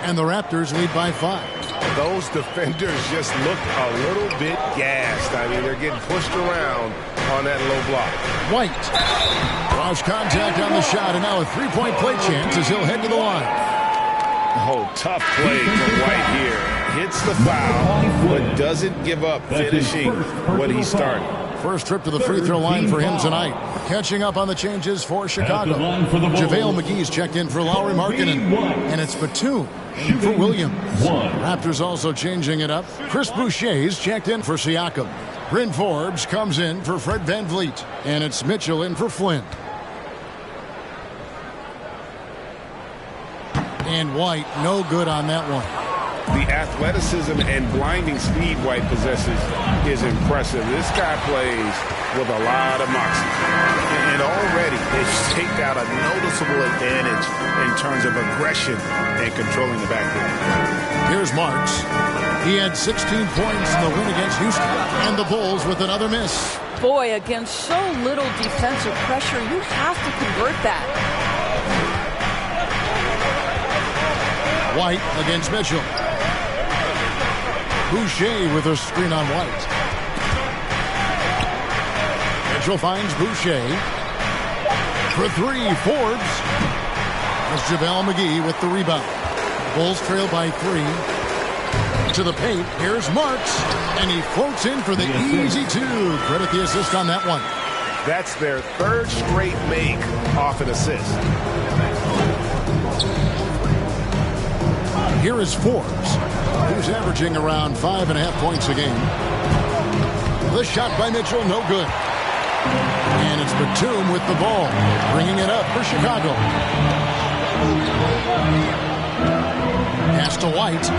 [SPEAKER 14] And the Raptors lead by 5.
[SPEAKER 16] Those defenders just look a little bit gassed. I mean, they're getting pushed around on that low block.
[SPEAKER 14] White. Lost contact on the shot, and now a three-point play chance as he'll head to the line.
[SPEAKER 16] Oh, tough play from White here. Hits the foul, but doesn't give up finishing what he started.
[SPEAKER 14] First trip to the free throw line for him tonight. Catching up on the changes for Chicago. JaVale McGee's checked in for Lauri Markkanen. And it's Batum in for Williams. Raptors also changing it up. Chris Boucher's checked in for Siakam. Bryn Forbes comes in for Fred VanVleet. And it's Mitchell in for Flynn. And White, no good on that one.
[SPEAKER 16] The athleticism and blinding speed White possesses is impressive. This guy plays with a lot of moxie.
[SPEAKER 18] And already they've taken out a noticeable advantage in terms of aggression and controlling the backcourt.
[SPEAKER 14] Here's Marks. He had 16 points in the win against Houston. And the Bulls with another miss.
[SPEAKER 17] Boy, against so little defensive pressure, you have to convert that.
[SPEAKER 14] White against Mitchell. Boucher with a screen on White. Mitchell finds Boucher. For three, Forbes. That's JaVale McGee with the rebound. Bulls trail by 3. To the paint, here's Marks. And he floats in for the easy two. Credit the assist on that one.
[SPEAKER 18] That's their third straight make off an assist.
[SPEAKER 14] Here is Forbes, who's averaging around 5.5 points a game. The shot by Mitchell, no good. And it's Batum with the ball, bringing it up for Chicago. Pass to White.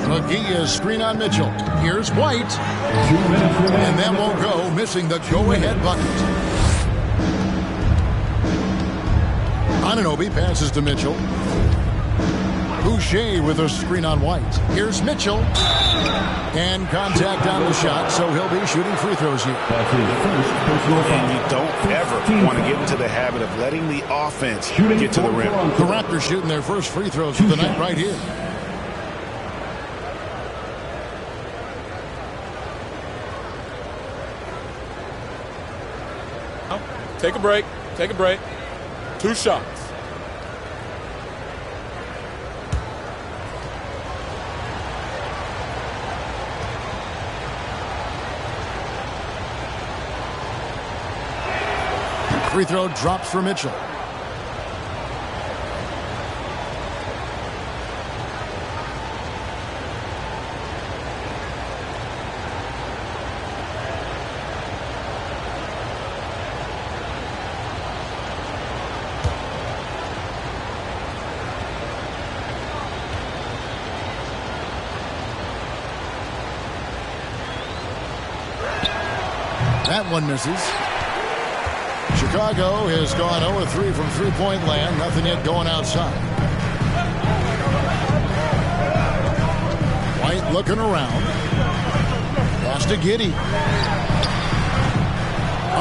[SPEAKER 14] McGee is screen on Mitchell. Here's White. And that won't go, missing the go-ahead bucket. Anunoby passes to Mitchell. Boucher with a screen on White. Here's Mitchell. And contact on the shot, so he'll be shooting free throws here.
[SPEAKER 18] And you don't ever want to get into the habit of letting the offense get to the rim.
[SPEAKER 14] The Raptors shooting their first free throws of the night right here.
[SPEAKER 19] Take a break. Take a break. 2 shots.
[SPEAKER 14] Free throw drops for Mitchell. That one misses. Chicago has gone 0-3 from three-point land. Nothing yet going outside. White looking around. Pass to Giddey.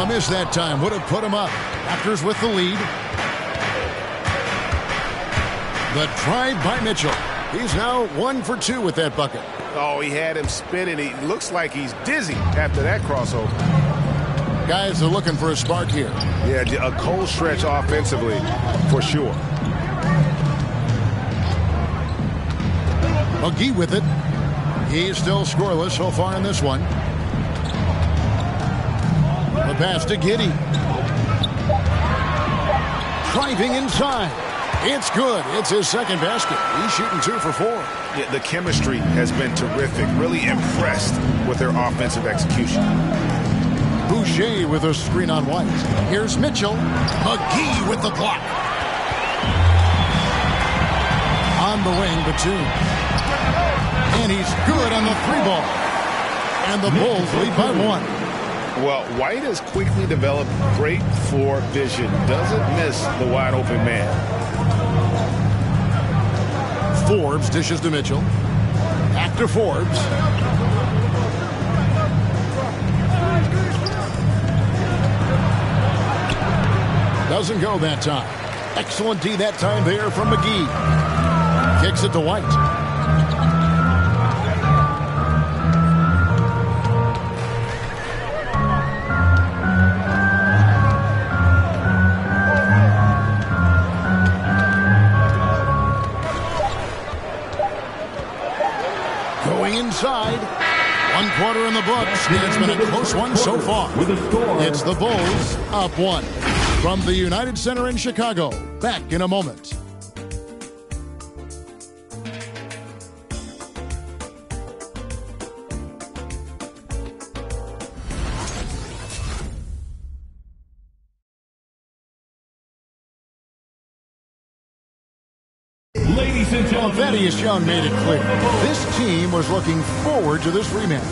[SPEAKER 14] A miss that time. Would have put him up. Raptors with the lead. The drive by Mitchell. He's now 1 for 2 with that bucket.
[SPEAKER 18] Oh, he had him spinning. He looks like he's dizzy after that crossover.
[SPEAKER 14] Guys are looking for a spark here.
[SPEAKER 18] Yeah, a cold stretch offensively, for sure.
[SPEAKER 14] McGee with it. He's still scoreless so far in this one. The pass to Giddey. Driving inside. It's good. It's his second basket. He's shooting 2 for 4.
[SPEAKER 18] Yeah, the chemistry has been terrific. Really impressed with their offensive execution.
[SPEAKER 14] Boucher with a screen on White. Here's Mitchell. McGee with the block. On the wing, Batum. And he's good on the 3-ball. And the Bulls lead by 1.
[SPEAKER 16] Well, White has quickly developed great floor vision. Doesn't miss the wide open man.
[SPEAKER 14] Forbes dishes to Mitchell. Back to Forbes. Doesn't go that time. Excellent D that time there from McGee. Kicks it to White. Going inside. 1 quarter in the books. It's been a close one so far. It's the Bulls up 1. From the United Center in Chicago. Back in a moment.
[SPEAKER 20] Ladies and gentlemen,
[SPEAKER 14] Thaddeus Young made it clear. This team was looking forward to this rematch.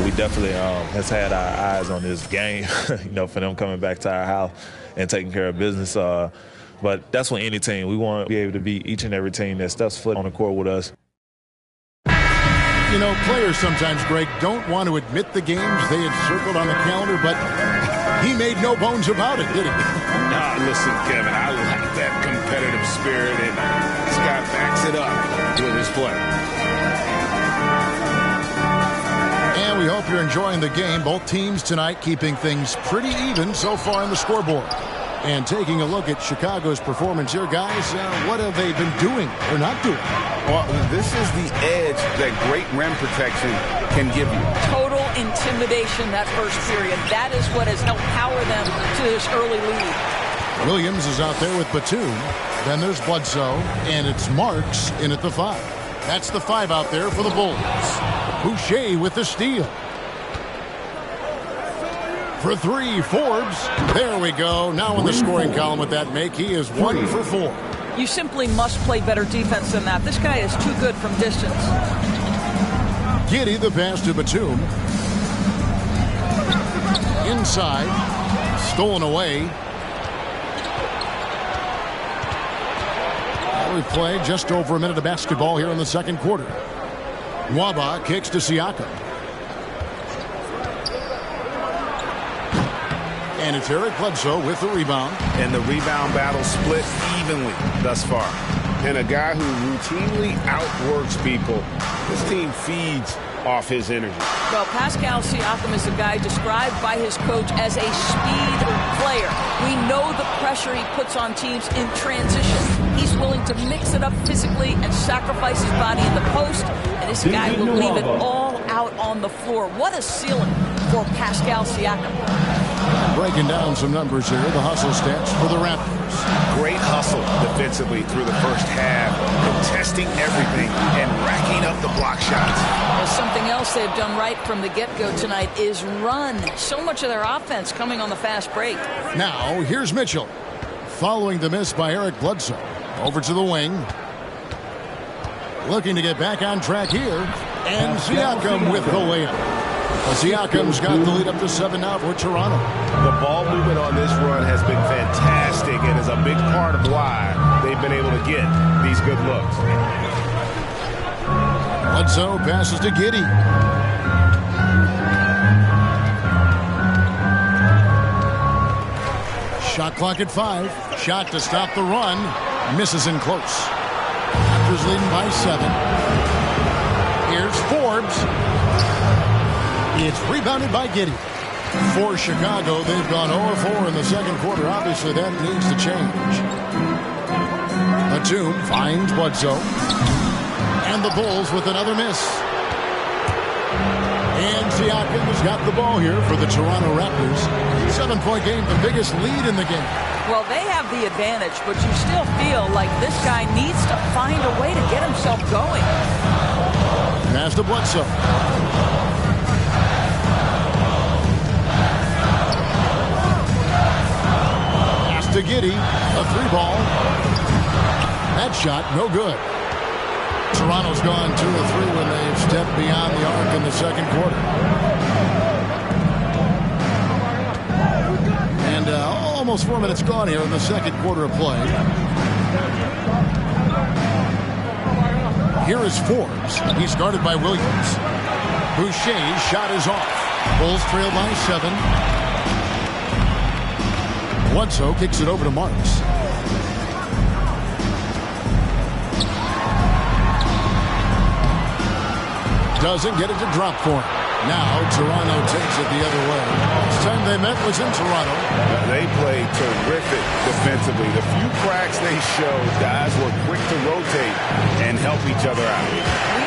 [SPEAKER 21] We definitely has had our eyes on this game, for them coming back to our house and taking care of business. But that's when any team, we want to be able to beat each and every team that steps foot on the court with us.
[SPEAKER 14] Players sometimes, Greg, don't want to admit the games they had circled on the calendar, but he made no bones about it, did he?
[SPEAKER 18] Listen, Kevin, I like that competitive spirit, and Scott backs it up with his play.
[SPEAKER 14] And we hope you're enjoying the game. Both teams tonight keeping things pretty even so far on the scoreboard. And taking a look at Chicago's performance here, guys, what have they been doing or not doing?
[SPEAKER 18] Well, this is the edge that great rim protection can give you.
[SPEAKER 17] Total intimidation that first period. That is what has helped power them to this early lead.
[SPEAKER 14] Williams is out there with Batum. Then there's Bledsoe, and it's Marks in at the 5. That's the 5 out there for the Bulls. Boucher with the steal. For 3, Forbes. There we go. Now in the scoring column with that make, he is 1 for 4.
[SPEAKER 17] You simply must play better defense than that. This guy is too good from distance.
[SPEAKER 14] Giddey, the pass to Batum. Inside. Stolen away. We play just over a minute of basketball here in the second quarter. Waba kicks to Siakam. And it's Eric Bledsoe with the rebound.
[SPEAKER 18] And the rebound battle split evenly thus far. And a guy who routinely outworks people. This team feeds off his energy.
[SPEAKER 17] Well, Pascal Siakam is a guy described by his coach as a speed player. We know the pressure he puts on teams in transition. He's willing to mix it up physically and sacrifice his body in the post. And this guy will leave it all out on the floor. What a ceiling for Pascal Siakam.
[SPEAKER 14] Breaking down some numbers here, the hustle stats for the Raptors.
[SPEAKER 18] Great hustle defensively through the first half, contesting everything and racking up the block shots.
[SPEAKER 17] Well, something else they've done right from the get-go tonight is run. So much of their offense coming on the fast break.
[SPEAKER 14] Now, here's Mitchell. Following the miss by Eric Bledsoe. Over to the wing. Looking to get back on track here. And Siakam with the layup. Siakam's got the lead up to 7 now for Toronto.
[SPEAKER 18] The ball movement on this run has been fantastic and is a big part of why they've been able to get these good looks.
[SPEAKER 14] Bledsoe passes to Giddey. Shot clock at 5. Shot to stop the run. Misses in close. Raptors leading by 7. Here's Forbes. It's rebounded by Giddey. For Chicago, they've gone 0-4 in the second quarter. Obviously, that needs to change. Batum finds Bledsoe. And the Bulls with another miss. And Siakam has got the ball here for the Toronto Raptors. 7-point game, the biggest lead in the game.
[SPEAKER 17] Well, they have the advantage, but you still feel like this guy needs to find a way to get himself going.
[SPEAKER 14] Pass to Bledsoe. To Giddey, a 3-ball. That shot, no good. Toronto's gone 2 of 3 when they've stepped beyond the arc in the second quarter. And almost 4 minutes gone here in the second quarter of play. Here is Forbes. He's guarded by Williams. Boucher's shot is off. Bulls trail by 7. Bledsoe kicks it over to Marks. Doesn't get it to drop for him. Now Toronto takes it the other way. Last time they met was in Toronto.
[SPEAKER 18] They played terrific defensively. The few cracks they showed, guys were quick to rotate and help each other out.
[SPEAKER 17] We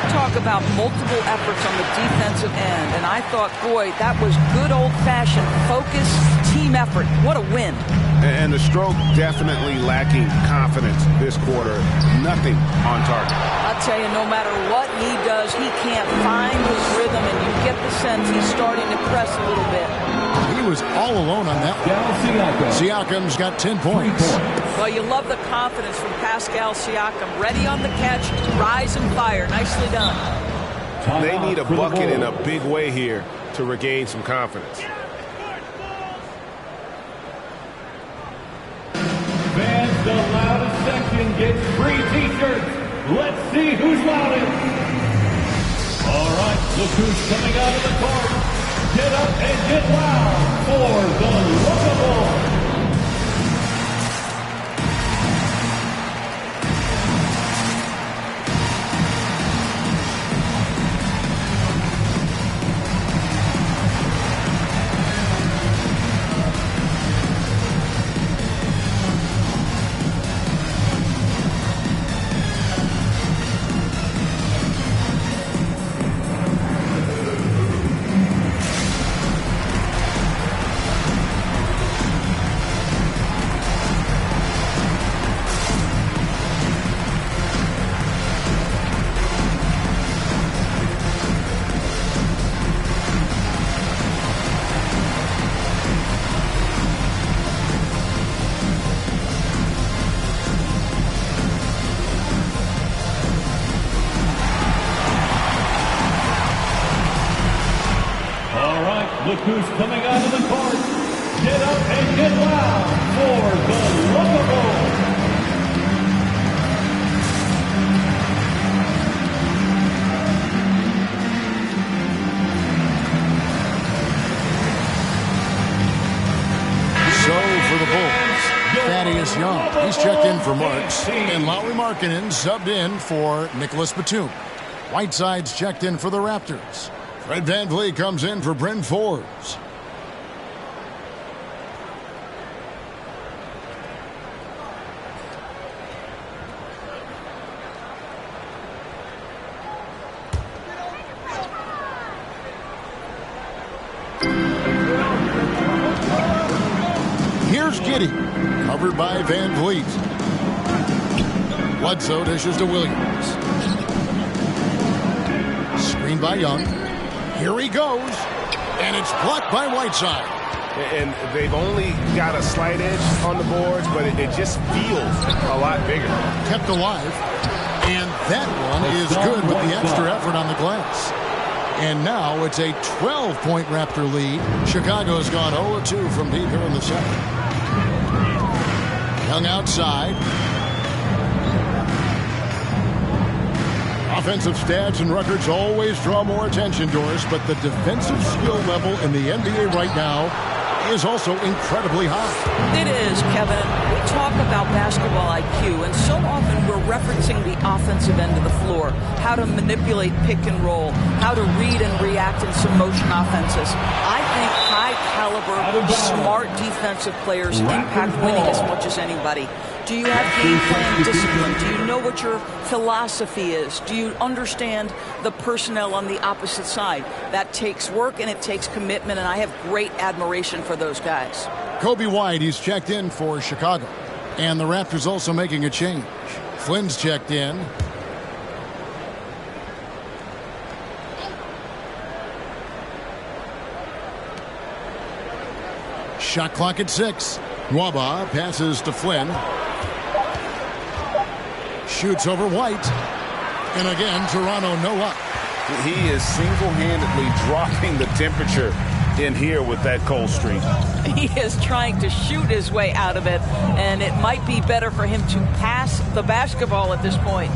[SPEAKER 17] talk about multiple efforts on the defensive end, and I thought, boy, that was good old-fashioned focus, team effort. What a win.
[SPEAKER 18] And the stroke definitely lacking confidence this quarter. Nothing on target.
[SPEAKER 17] I'll tell you, no matter what he does, he can't find his rhythm, and you get the sense he's starting to press a little bit.
[SPEAKER 14] He was all alone on that one. Siakam's got 10 points.
[SPEAKER 17] Well, you love the confidence from Pascal Siakam. Ready on the catch, rise and fire. Nicely done.
[SPEAKER 18] They need a bucket in a big way here to regain some confidence.
[SPEAKER 20] Fans, the loudest section gets free t-shirts. Let's see who's loudest. All right, look who's coming out of the court. Get up and get loud for the Lookable. Look who's coming out of the court. Get up and get loud for the Lookable.
[SPEAKER 14] So for the Bulls, Thaddeus Young, he's checked in for Marks, and Lauri Markkanen subbed in for Nicholas Batum. Whiteside's checked in for the Raptors. Fred VanVleet comes in for Bryn Forbes. Here's Giddey, covered by VanVleet. Bledsoe dishes to Williams. Screen by Young. Here he goes, and it's blocked by Whiteside.
[SPEAKER 18] And they've only got a slight edge on the boards, but it just feels a lot bigger.
[SPEAKER 14] Kept alive, and that one is good with the extra effort on the glass. And now it's a 12-point Raptor lead. Chicago's gone 0-2 from deep here in the second. Young outside. Offensive stats and records always draw more attention to us, but the defensive skill level in the NBA right now is also incredibly high.
[SPEAKER 17] It is, Kevin. We talk about basketball IQ, and so often we're referencing the offensive end of the floor, how to manipulate pick and roll, how to read and react in some motion offenses. I think high-caliber, smart defensive players impact winning as much as anybody. Do you have game plan discipline? Do you know what your philosophy is? Do you understand the personnel on the opposite side? That takes work and it takes commitment, and I have great admiration for those guys.
[SPEAKER 14] Kobe White, he's checked in for Chicago. And the Raptors also making a change. Flynn's checked in. Shot clock at 6. Nwaba passes to Flynn. Shoots over White. And again, Toronto no up.
[SPEAKER 18] He is single-handedly dropping the temperature in here with that cold streak.
[SPEAKER 17] He is trying to shoot his way out of it, and it might be better for him to pass the basketball at this point.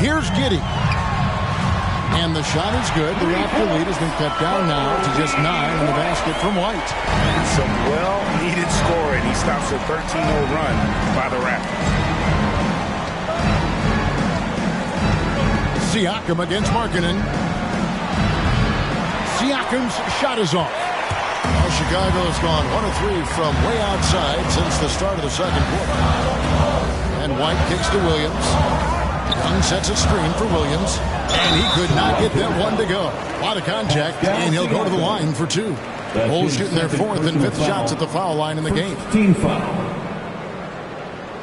[SPEAKER 14] Here's Giddey. And the shot is good. The Raptor lead has been cut down now to just 9 in the basket from White.
[SPEAKER 18] Some well-needed scoring. He stops a 13-0 run by the Raptors.
[SPEAKER 14] Siakam against Markkanen. Siakam's shot is off. Well, Chicago's gone 1 of 3 from way outside since the start of the second quarter. And White kicks to Williams. Young sets a screen for Williams, and he could not get that one to go. A lot of contact, and he'll go to the line for 2. Bulls shooting their 4th and 5th shots at the foul line in the game.
[SPEAKER 20] Team foul.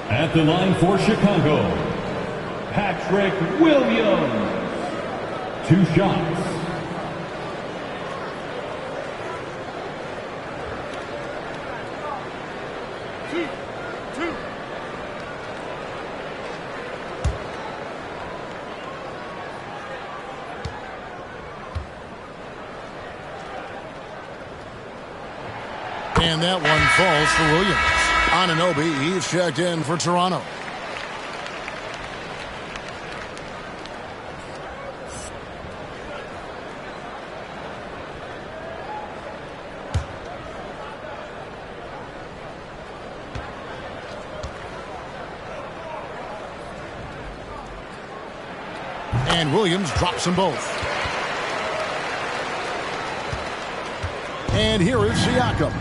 [SPEAKER 20] At the line for Chicago, Patrick Williams. 2 shots.
[SPEAKER 14] And that one falls for Williams. Anunoby, he's checked in for Toronto. And Williams drops them both. And here is Siakam.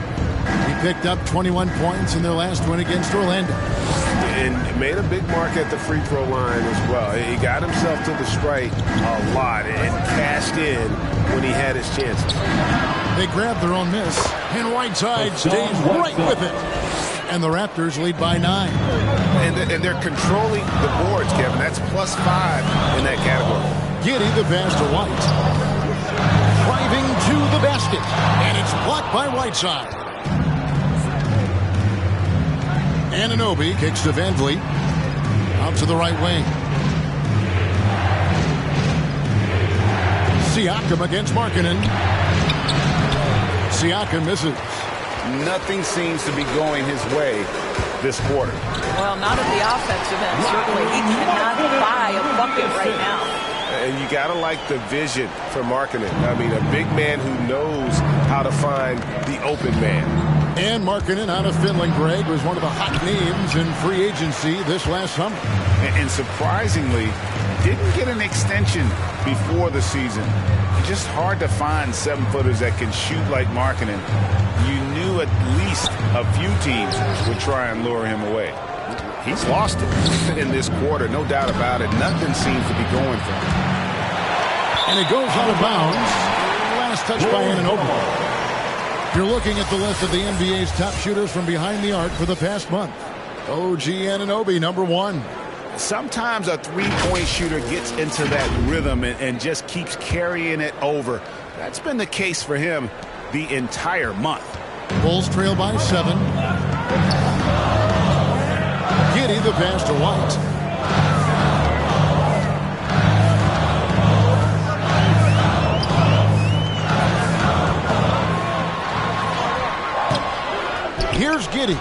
[SPEAKER 14] He picked up 21 points in their last win against Orlando.
[SPEAKER 18] And made a big mark at the free throw line as well. He got himself to the strike a lot and cashed in when he had his chances.
[SPEAKER 14] They grabbed their own miss, and Whiteside stays right with it. And the Raptors lead by 9.
[SPEAKER 18] And they're controlling the boards, Kevin. That's +5 in that category.
[SPEAKER 14] Giddey the pass to White. Driving to the basket, and it's blocked by Whiteside. Anunoby kicks to Van Vliet. Out to the right wing. Siakam against Markkanen. Siakam misses.
[SPEAKER 18] Nothing seems to be going his way this quarter.
[SPEAKER 17] Well, not at the offensive end, certainly. He cannot buy a bucket right now.
[SPEAKER 18] And you got to like the vision for Markkanen. I mean, a big man who knows how to find the open man.
[SPEAKER 14] And Markkanen out of Finland, Greg, was one of the hot names in free agency this last summer.
[SPEAKER 16] And surprisingly, didn't get an extension before the season. Just hard to find 7-footers that can shoot like Markkanen. You knew at least a few teams would try and lure him away. He's lost it in this quarter, no doubt about it. Nothing seems to be going for him.
[SPEAKER 14] And it goes out of bounds. Last touch by Anunoby. You're looking at the list of the NBA's top shooters from behind the arc for the past month. OG Anunoby, number 1.
[SPEAKER 16] Sometimes a three-point shooter gets into that rhythm and just keeps carrying it over. That's been the case for him the entire month.
[SPEAKER 14] Bulls trail by 7. Giddey the pass to White. Here's Giddey,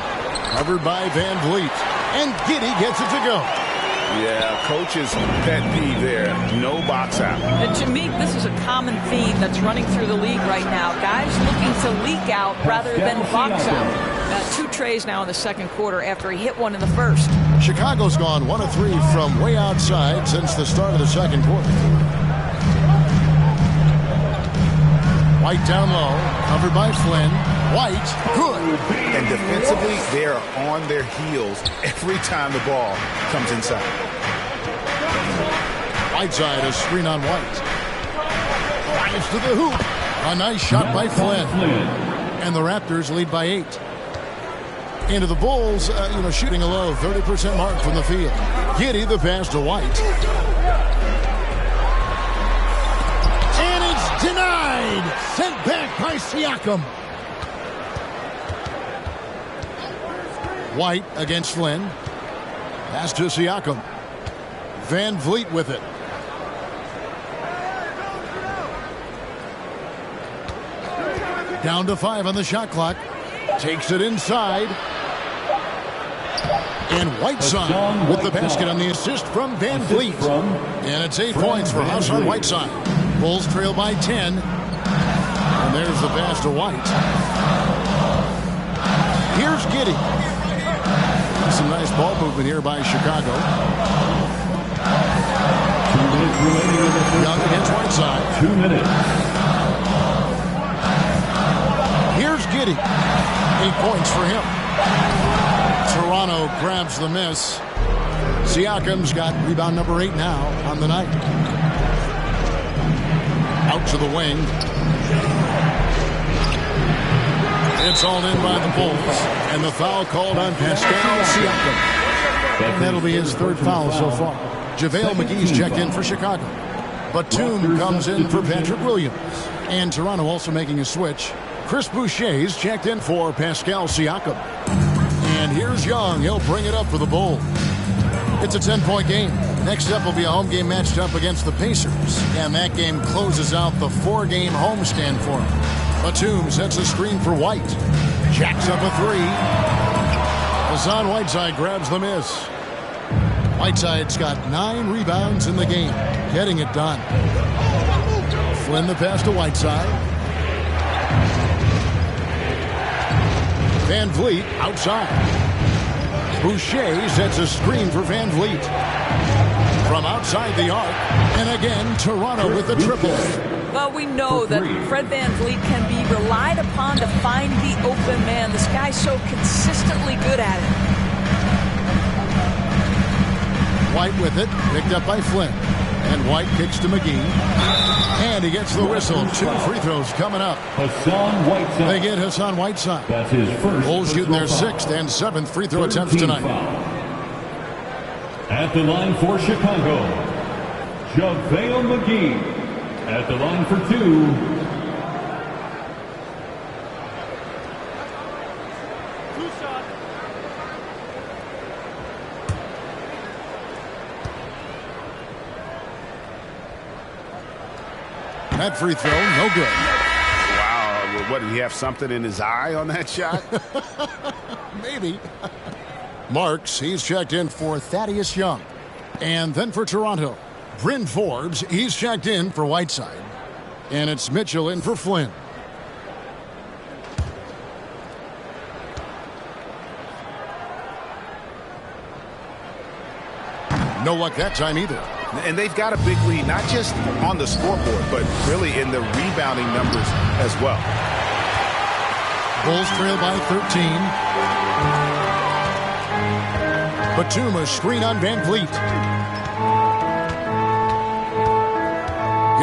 [SPEAKER 14] covered by Van Vliet, and Giddey gets it to go.
[SPEAKER 16] Yeah, coach's pet peeve there. No box out.
[SPEAKER 17] And to me, this is a common theme that's running through the league right now. Guys looking to leak out rather than box out. 2 trays now in the second quarter after he hit one in the first.
[SPEAKER 14] Chicago's gone 1 of 3 from way outside since the start of the second quarter. White down low, covered by Flynn. White, good.
[SPEAKER 16] And defensively, they are on their heels every time the ball comes inside.
[SPEAKER 14] Whiteside, a screen on White. Fires to the hoop. A nice shot by Flynn. And the Raptors lead by 8. Into the Bulls, shooting a low 30% mark from the field. Giddey the pass to White. And it's denied. Sent back by Siakam. White against Flynn. Pass to Siakam. Van Vliet with it. Down to 5 on the shot clock. Takes it inside. And Whiteside with the basket on the assist from Van Vliet. And it's 8 points for Hassan Whiteside. Bulls trail by 10. And there's the pass to White. Here's Giddey. Some nice ball movement here by Chicago.
[SPEAKER 20] 2 minutes remaining in the first.
[SPEAKER 14] Young against Whiteside.
[SPEAKER 20] 2 minutes.
[SPEAKER 14] Here's Giddey. 8 points for him. Toronto grabs the miss. Siakam's got rebound number 8 now on the night. Out to the wing. It's all in by the Bulls. And the foul called on Pascal Siakam. And that'll be his third foul so far. JaVale McGee's checked in for Chicago. Batum comes in for Patrick Williams. And Toronto also making a switch. Chris Boucher's checked in for Pascal Siakam. And here's Young. He'll bring it up for the Bulls. It's a 10-point game. Next up will be a home game matched up against the Pacers. And that game closes out the 4-game homestand for him. Batum sets a screen for White. Jacks up a 3. Hassan Whiteside grabs the miss. Whiteside's got 9 rebounds in the game. Getting it done. Flynn the pass to Whiteside. Van Vliet outside. Boucher sets a screen for Van Vliet. From outside the arc. And again, Toronto with the triple.
[SPEAKER 17] Well, we know that Fred Van Vliet can be relied upon to find the open man. This guy's so consistently good at it.
[SPEAKER 14] White with it, picked up by Flynn. And White kicks to McGee. And he gets the whistle. 2 free throws coming up.
[SPEAKER 20] Hassan Whiteside.
[SPEAKER 14] They get Hassan Whiteside.
[SPEAKER 20] That's his first.
[SPEAKER 14] Bulls shooting their 6th and 7th free throw attempts tonight.
[SPEAKER 20] Foul. At the line for Chicago, JaVale McGee. At the line for 2.
[SPEAKER 14] That free throw, no good.
[SPEAKER 18] Wow, what, did he have something in his eye on that shot?
[SPEAKER 14] Maybe. Marks, he's checked in for Thaddeus Young. And then for Toronto, Bryn Forbes, he's checked in for Whiteside. And it's Mitchell in for Flynn. No luck that time either.
[SPEAKER 18] And they've got a big lead, not just on the scoreboard, but really in the rebounding numbers as well.
[SPEAKER 14] Bulls trail by 13. Batum, a screen on Van Vliet.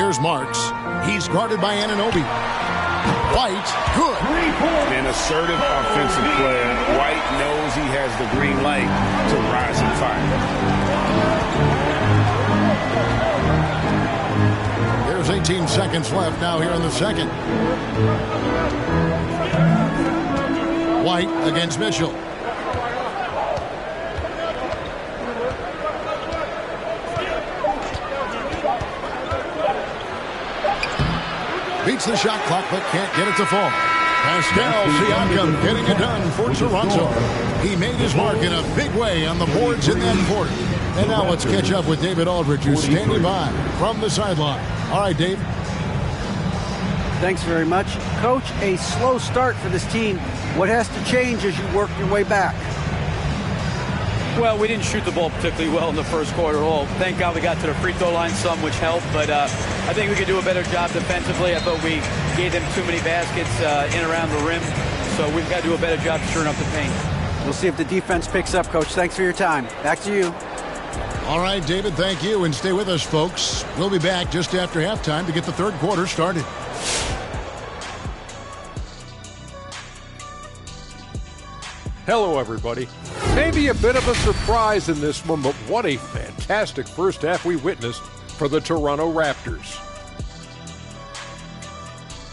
[SPEAKER 14] Here's Marks. He's guarded by Anunoby. White, good.
[SPEAKER 18] An assertive offensive player. White knows he has the green light to rise and fire.
[SPEAKER 14] There's 18 seconds left now here in the second. White against Mitchell. Beats the shot clock, but can't get it to fall. Pascal Siakam getting it done for Toronto. He made his mark in a big way on the boards in that quarter. And now let's catch up with David Aldridge, who's standing by from the sideline. All right, Dave.
[SPEAKER 15] Thanks very much. Coach, a slow start for this team. What has to change as you work your way back?
[SPEAKER 2] Well, we didn't shoot the ball particularly well in the first quarter at all. Thank God we got to the free throw line some, which helped. But I think we could do a better job defensively. I thought we gave them too many baskets in around the rim. So we've got to do a better job shoring up the paint.
[SPEAKER 15] We'll see if the defense picks up, Coach. Thanks for your time. Back to you.
[SPEAKER 14] All right, David, thank you. And stay with us, folks. We'll be back just after halftime to get the third quarter started.
[SPEAKER 22] Hello, everybody. Maybe a bit of a surprise in this one, but what a fantastic first half we witnessed for the Toronto Raptors.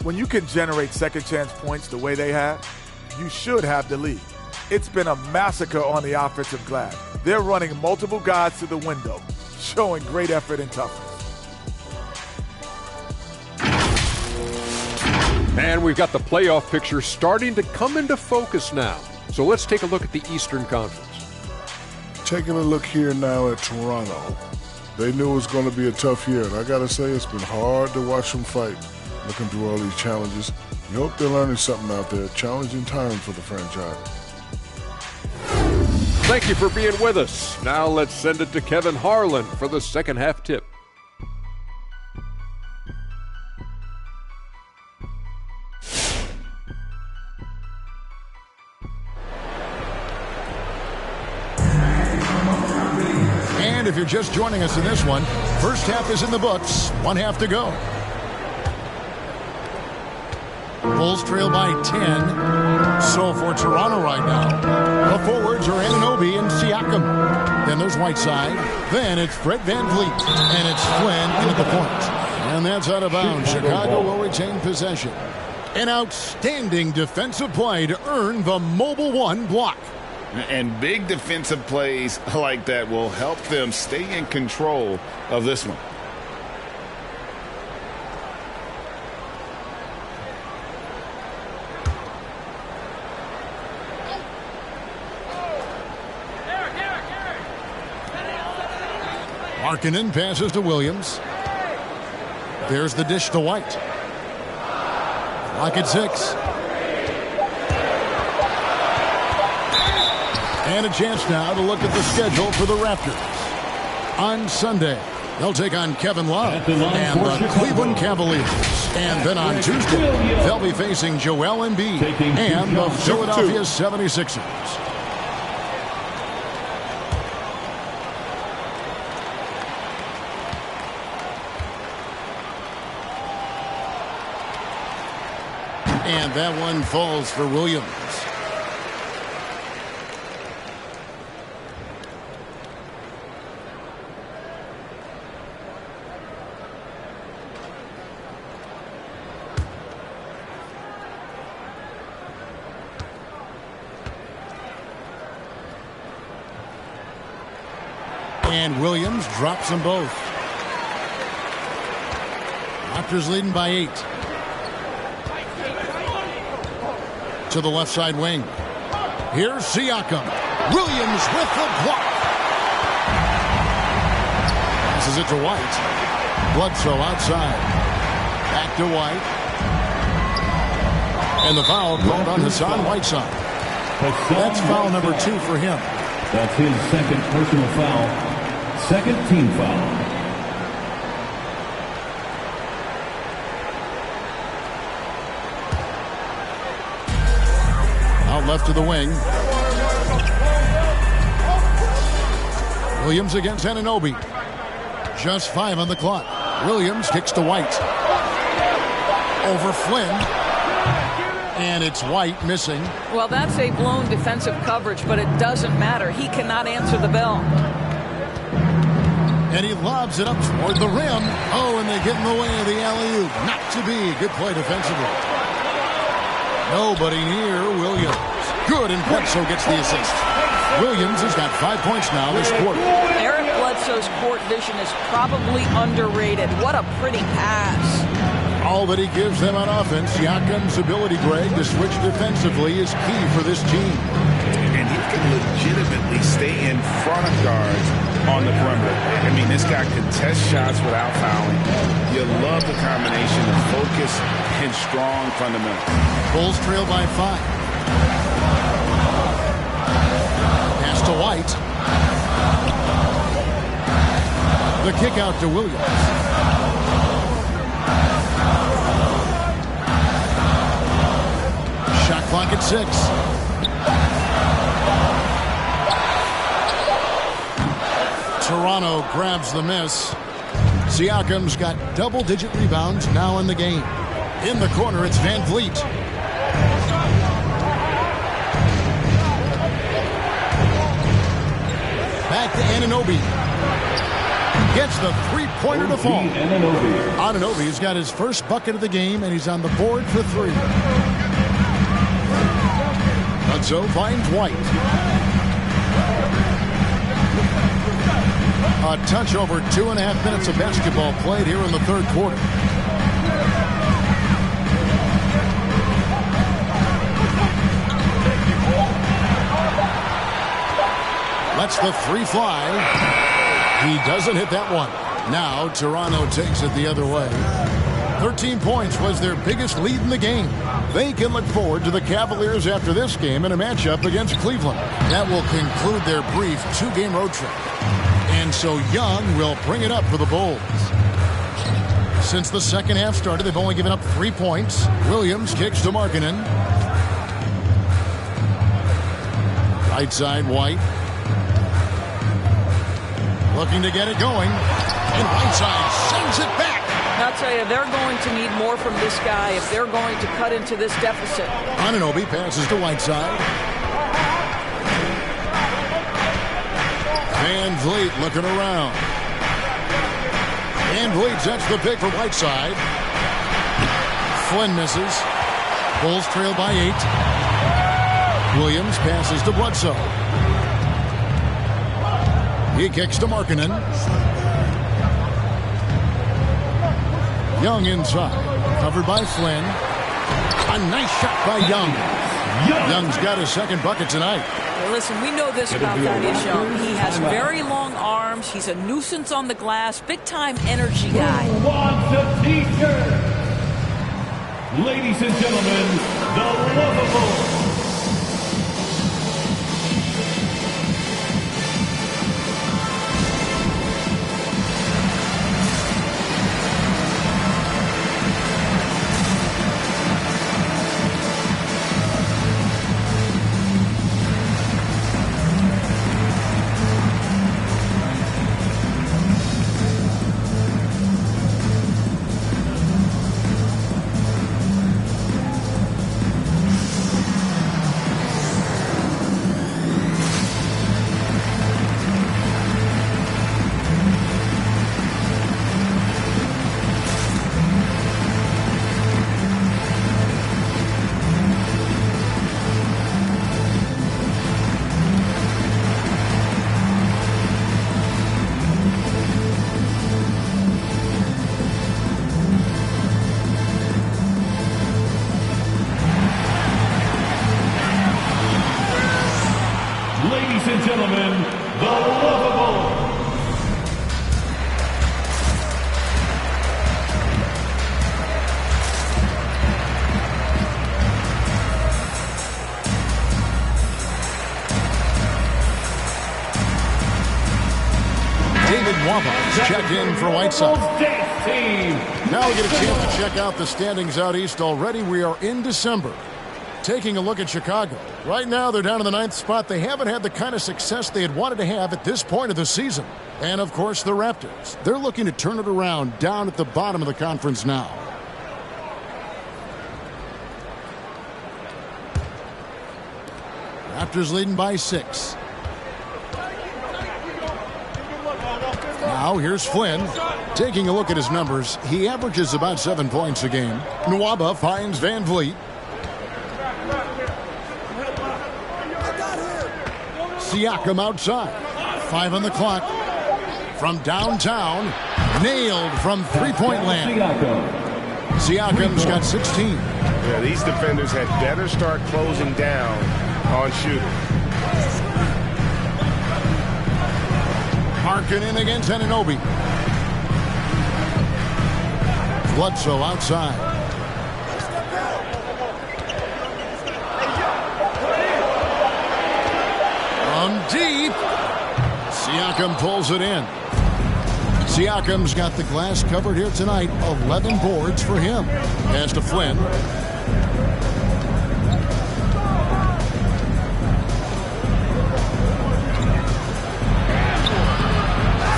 [SPEAKER 23] When you can generate second chance points the way they have, you should have the lead. It's been a massacre on the offensive glass. They're running multiple guys to the window, showing great effort and toughness.
[SPEAKER 22] And we've got the playoff picture starting to come into focus now. So let's take a look at the Eastern Conference.
[SPEAKER 24] Taking a look here now at Toronto. They knew it was going to be a tough year, and I got to say it's been hard to watch them fight, looking through all these challenges. You hope they're learning something out there. Challenging time for the franchise.
[SPEAKER 22] Thank you for being with us. Now let's send it to Kevin Harlan for the second half tip.
[SPEAKER 14] just joining us in this one, first half is in the books. 1 half to go. Bulls trail by 10. So for Toronto right now, the forwards are Anunoby and Siakam. Then there's Whiteside. Then it's Fred VanVleet. And it's Flynn in at the point. And that's out of bounds. Chicago will retain possession. An outstanding defensive play to earn the Mobile One block.
[SPEAKER 18] And big defensive plays like that will help them stay in control of this one.
[SPEAKER 14] Markkanen passes to Williams. There's the dish to White. Clock at 6. And a chance now to look at the schedule for the Raptors. On Sunday, they'll take on Kevin Love and the Cleveland Cavaliers. And then on Tuesday, they'll be facing Joel Embiid and the Philadelphia 76ers. And that one falls for Williams. And Williams drops them both. Raptors leading by 8. To the left side wing. Here's Siakam. Williams with the block. Passes it to White. Bledsoe outside. Back to White. And the foul called on Hassan Whiteside. That's foul number 2 for him.
[SPEAKER 20] That's his second personal foul. Second team foul.
[SPEAKER 14] Out left to the wing. Williams against Anunoby. Just 5 on the clock. Williams kicks to White. Over Flynn. And it's White missing.
[SPEAKER 17] Well, that's a blown defensive coverage, but it doesn't matter. He cannot answer the bell.
[SPEAKER 14] And he lobs it up toward the rim. Oh, and they get in the way of the alley-oop. Not to be. Good play defensively. Nobody near Williams. Good, and Bledsoe gets the assist. Williams has got 5 points now this quarter.
[SPEAKER 17] Eric Bledsoe's court vision is probably underrated. What a pretty pass.
[SPEAKER 14] All that he gives them on offense, Siakam's ability, Greg, to switch defensively is key for this team.
[SPEAKER 18] And he can legitimately stay in front of guards on the perimeter. I mean, this guy contests shots without fouling. You love the combination of focus and strong fundamentals.
[SPEAKER 14] Bulls trail by 5. Pass to White. The kick out to Williams. Shot clock at 6. Toronto grabs the miss. Siakam's got double-digit rebounds now in the game. In the corner, it's VanVleet. Back to Anunoby. Gets the three-pointer to fall. Anunoby's got his first bucket of the game, and he's on the board for 3. Bledsoe finds White. A touch over 2.5 minutes of basketball played here in the third quarter. Lets the 3 fly. He doesn't hit that one. Now Toronto takes it the other way. 13 points was their biggest lead in the game. They can look forward to the Cavaliers after this game in a matchup against Cleveland. That will conclude their brief 2-game road trip. And so Young will bring it up for the Bulls. Since the second half started, they've only given up 3 points. Williams kicks to Markkanen. Right side, White. Looking to get it going. And Whiteside sends it back.
[SPEAKER 17] I'll tell you, they're going to need more from this guy if they're going to cut into this deficit.
[SPEAKER 14] Anunoby passes to Whiteside. Van Vliet looking around. Van Vliet sets the pick for Whiteside. Flynn misses. Bulls trail by 8. Williams passes to Bledsoe. He kicks to Markkanen. Young inside. Covered by Flynn. A nice shot by Young. Young's got his second bucket tonight.
[SPEAKER 17] Well, listen, we know this about Thaddeus Young. He has very long arms. He's a nuisance on the glass. Big-time energy guy.
[SPEAKER 20] Who wants a t-shirt? Ladies and gentlemen, the lovable
[SPEAKER 14] checked in for Whiteside. Now we get a chance to check out the standings out east already. We are in December. Taking a look at Chicago. Right now they're down in the 9th spot. They haven't had the kind of success they had wanted to have at this point of the season. And of course the Raptors. They're looking to turn it around down at the bottom of the conference now. Raptors leading by 6. Now here's Flynn. Taking a look at his numbers, he averages about 7 points a game. Nwaba finds Van Vliet. Siakam outside. 5 on the clock. From downtown. Nailed from three-point land. Siakam's got 16.
[SPEAKER 18] Yeah, these defenders had better start closing down on shooting.
[SPEAKER 14] Markkanen against Anunoby. Bledsoe outside. From deep. Siakam pulls it in. Siakam's got the glass covered here tonight. 11 boards for him. Pass to Flynn.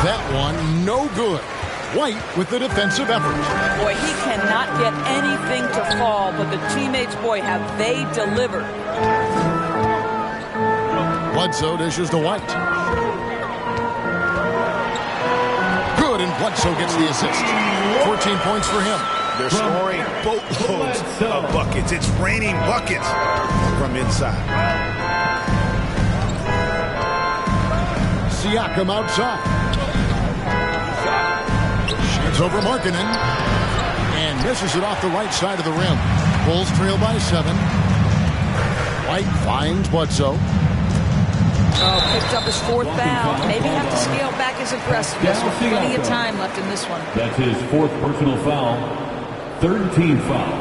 [SPEAKER 14] That one, no good. White with the defensive effort.
[SPEAKER 17] Boy, he cannot get anything to fall, but the teammates, boy, have they delivered.
[SPEAKER 14] Bledsoe dishes to White. Good, and Bledsoe gets the assist. 14 points for him.
[SPEAKER 18] They're scoring boatloads of buckets. It's raining buckets from inside.
[SPEAKER 14] Siakam outside. Shoots over Markkanen. And misses it off the right side of the rim. Bulls trail by 7. White finds Bledsoe.
[SPEAKER 17] Oh, picked up his 4th foul. Maybe have to scale back his aggressiveness with plenty of time left in this one.
[SPEAKER 20] That's his 4th personal foul. 3rd team foul.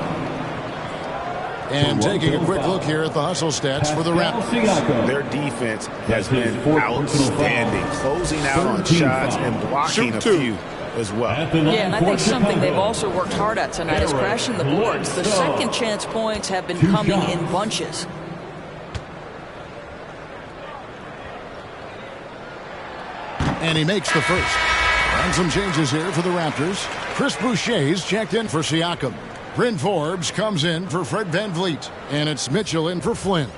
[SPEAKER 14] And taking a quick look here at the hustle stats for the Raptors.
[SPEAKER 18] Their defense has been outstanding, closing out on shots and blocking a few as well.
[SPEAKER 17] Yeah, and I think something they've also worked hard at tonight is crashing the boards. The second chance points have been coming in bunches.
[SPEAKER 14] And And he makes the first. And some changes here for the Raptors. Chris Boucher's checked in for Siakam. Bryn Forbes comes in for Fred VanVleet. And it's Mitchell in for Flynn.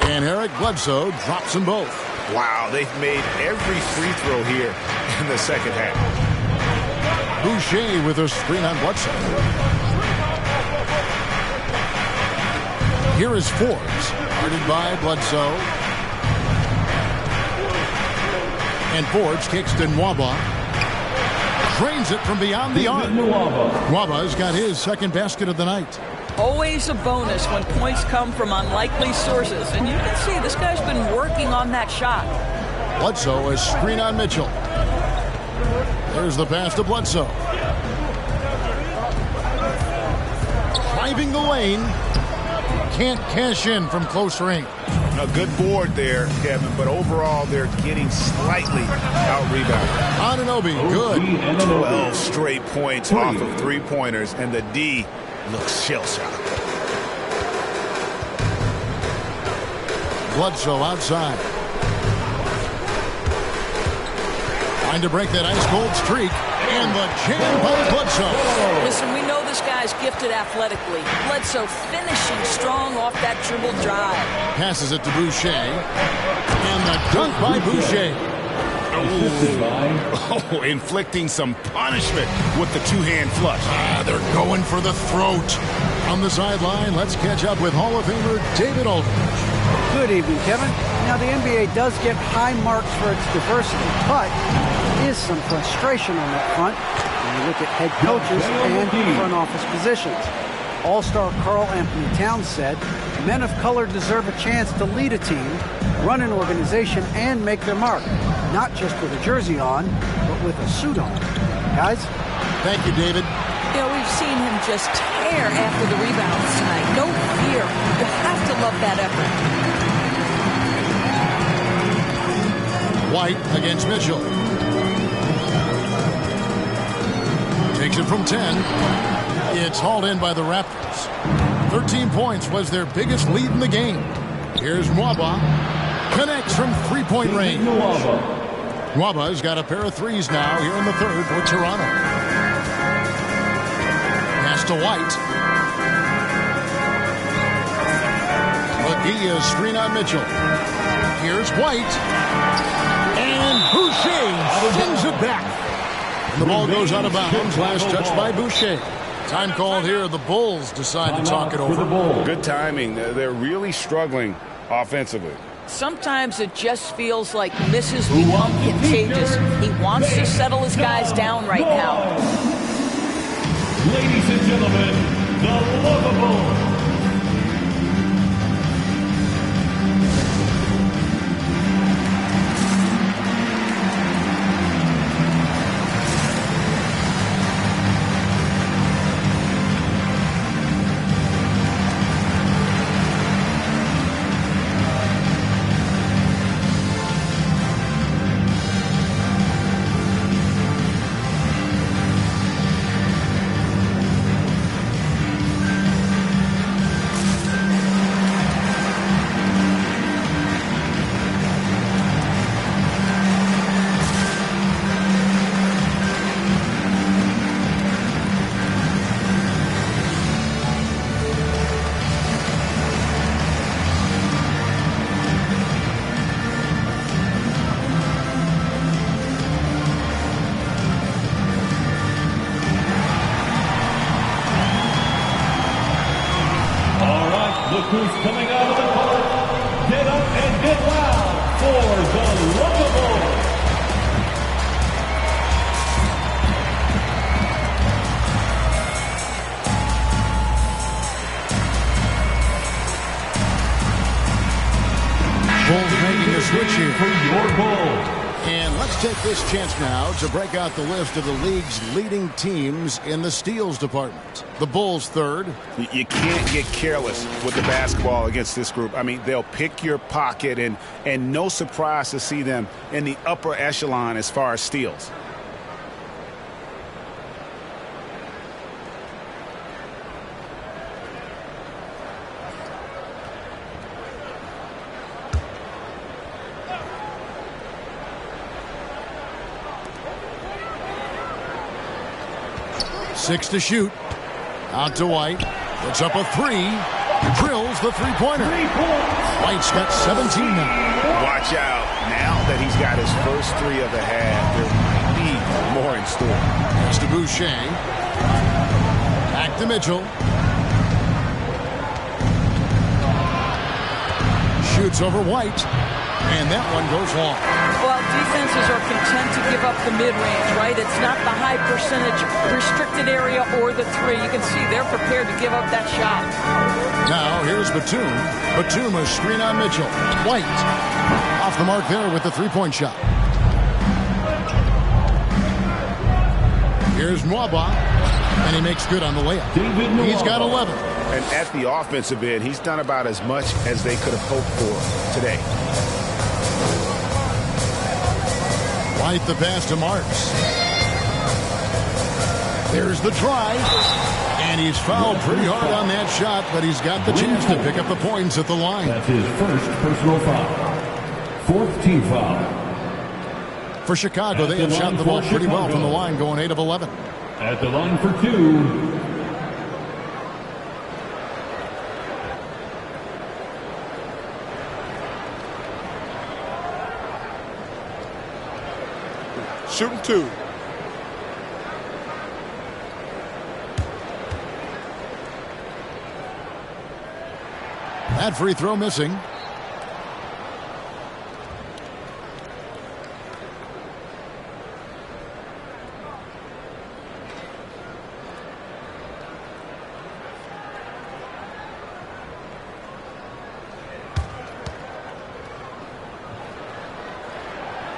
[SPEAKER 14] And Eric Bledsoe drops them both.
[SPEAKER 18] Wow, they've made every free throw here in the second half.
[SPEAKER 14] Boucher with a screen on Bledsoe. Here is Forbes, guarded by Bledsoe. And Forbes kicks to Nwaba. Drains it from beyond the arc. Nwaba's got his second basket of the night.
[SPEAKER 17] Always a bonus when points come from unlikely sources. And you can see this guy's been working on that shot.
[SPEAKER 14] Bledsoe, a screen on Mitchell. There's the pass to Bledsoe. Driving the lane. Can't cash in from close range.
[SPEAKER 18] A good board there, Kevin, but overall they're getting slightly out-rebounded.
[SPEAKER 14] Anunoby, good.
[SPEAKER 18] 12 straight points off of three-pointers, and the D looks shell-shocked.
[SPEAKER 14] Bledsoe outside. Trying to break that ice-cold streak. And the jam by Bledsoe.
[SPEAKER 17] Listen, we know this guy's gifted athletically. Bledsoe finishing strong off that dribble drive.
[SPEAKER 14] Passes it to Boucher. And the dunk by Boucher.
[SPEAKER 18] Oh, inflicting some punishment with the two-hand flush.
[SPEAKER 14] They're going for the throat. On the sideline, let's catch up with Hall of Famer David Aldridge.
[SPEAKER 15] Good evening, Kevin. Now, the NBA does get high marks for its diversity, but there is some frustration on that front when you look at head coaches and front office positions. All-star Karl Anthony Towns said, men of color deserve a chance to lead a team, run an organization, and make their mark. Not just with a jersey on, but with a suit on. Guys?
[SPEAKER 14] Thank you, David.
[SPEAKER 17] You know, we've seen him just tear after the rebounds tonight. No fear. You have to love that effort.
[SPEAKER 14] White against Mitchell. Takes it from 10. It's hauled in by the Raptors. 13 points was their biggest lead in the game. Here's Nwaba. Connects from three-point range. Nwaba's got a pair of threes now here in the third for Toronto. Pass to White. Lagia screen on Mitchell. Here's White. And Boucher sends it back. The ball goes out of bounds. Last touch by Boucher. Time called here. The Bulls decide to talk it over.
[SPEAKER 18] Good timing. They're really struggling offensively.
[SPEAKER 17] Sometimes it just feels like misses become contagious. He wants to settle his guys down right now.
[SPEAKER 20] Ladies and gentlemen, the lovable who's coming out of the park. Get up and get loud for the lovable.
[SPEAKER 14] Bulls making a switch here.
[SPEAKER 20] For your goal.
[SPEAKER 14] And let's Let's take this chance now to break out the list of the league's leading teams in the steals department. The Bulls third.
[SPEAKER 18] You can't get careless with the basketball against this group. I mean, they'll pick your pocket, and no surprise to see them in the upper echelon as far as steals.
[SPEAKER 14] Six to shoot. Out to White. Puts up a three. Drills the three-pointer. White's got 17 now.
[SPEAKER 18] Watch out. Now that he's got his first three of the half, there might be more in store.
[SPEAKER 14] Pass to Boucher. Back to Mitchell. Shoots over White. And that one goes long.
[SPEAKER 17] Well, defenses are content to give up the mid-range, right? It's not the high percentage restricted area or the three. You can see they're prepared to give up that shot.
[SPEAKER 14] Now, here's Batum. Batum, a screen on Mitchell. White. Off the mark there with the three-point shot. Here's Nwaba. And he makes good on the layup. He's got 11.
[SPEAKER 18] And at the offensive end, he's done about as much as they could have hoped for today.
[SPEAKER 14] White the pass to Marks. There's the try. And he's fouled pretty hard on that shot, but he's got the chance to pick up the points at the line.
[SPEAKER 20] That's his first personal foul. Fourth team foul.
[SPEAKER 14] For Chicago, they have shot the ball pretty well from the line, going 8 of 11.
[SPEAKER 20] At the line for two.
[SPEAKER 23] Shooting two.
[SPEAKER 14] That free throw missing.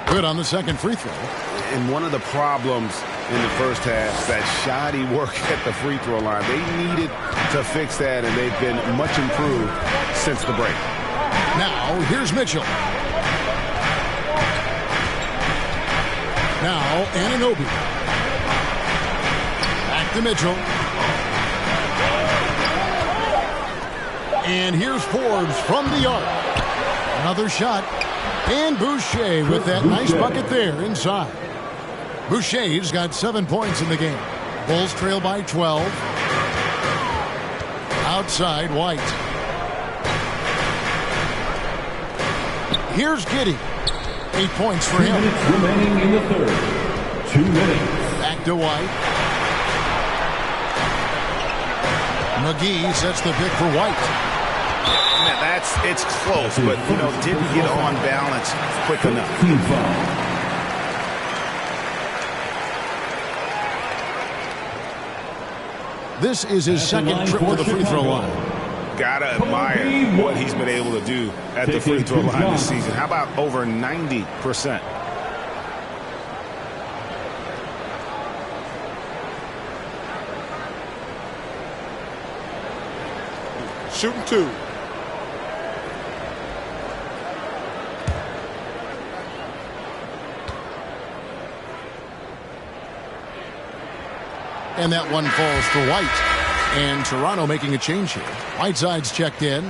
[SPEAKER 14] Good on the second free throw.
[SPEAKER 18] And one of the problems in the first half, that shoddy work at the free throw line. They needed to fix that, and they've been much improved since the break.
[SPEAKER 14] Now, here's Mitchell. Now, Anunoby. Back to Mitchell. And here's Forbes from the arc. Another shot. And Boucher with that nice bucket there inside. Boucher's got 7 points in the game. Bulls trail by 12. Outside, White. Here's Giddey. 8 points for him.
[SPEAKER 20] 2 minutes remaining in the third. 2 minutes.
[SPEAKER 14] Back to White. McGee sets the pick for White.
[SPEAKER 18] It's close, but, didn't get on balance quick enough.
[SPEAKER 14] This is his second trip to the free throw line.
[SPEAKER 18] Gotta admire what he's been able to do at the free throw line this season. How about over 90%?
[SPEAKER 23] Shooting two.
[SPEAKER 14] And that one falls for White. And Toronto making a change here. Whiteside's checked in.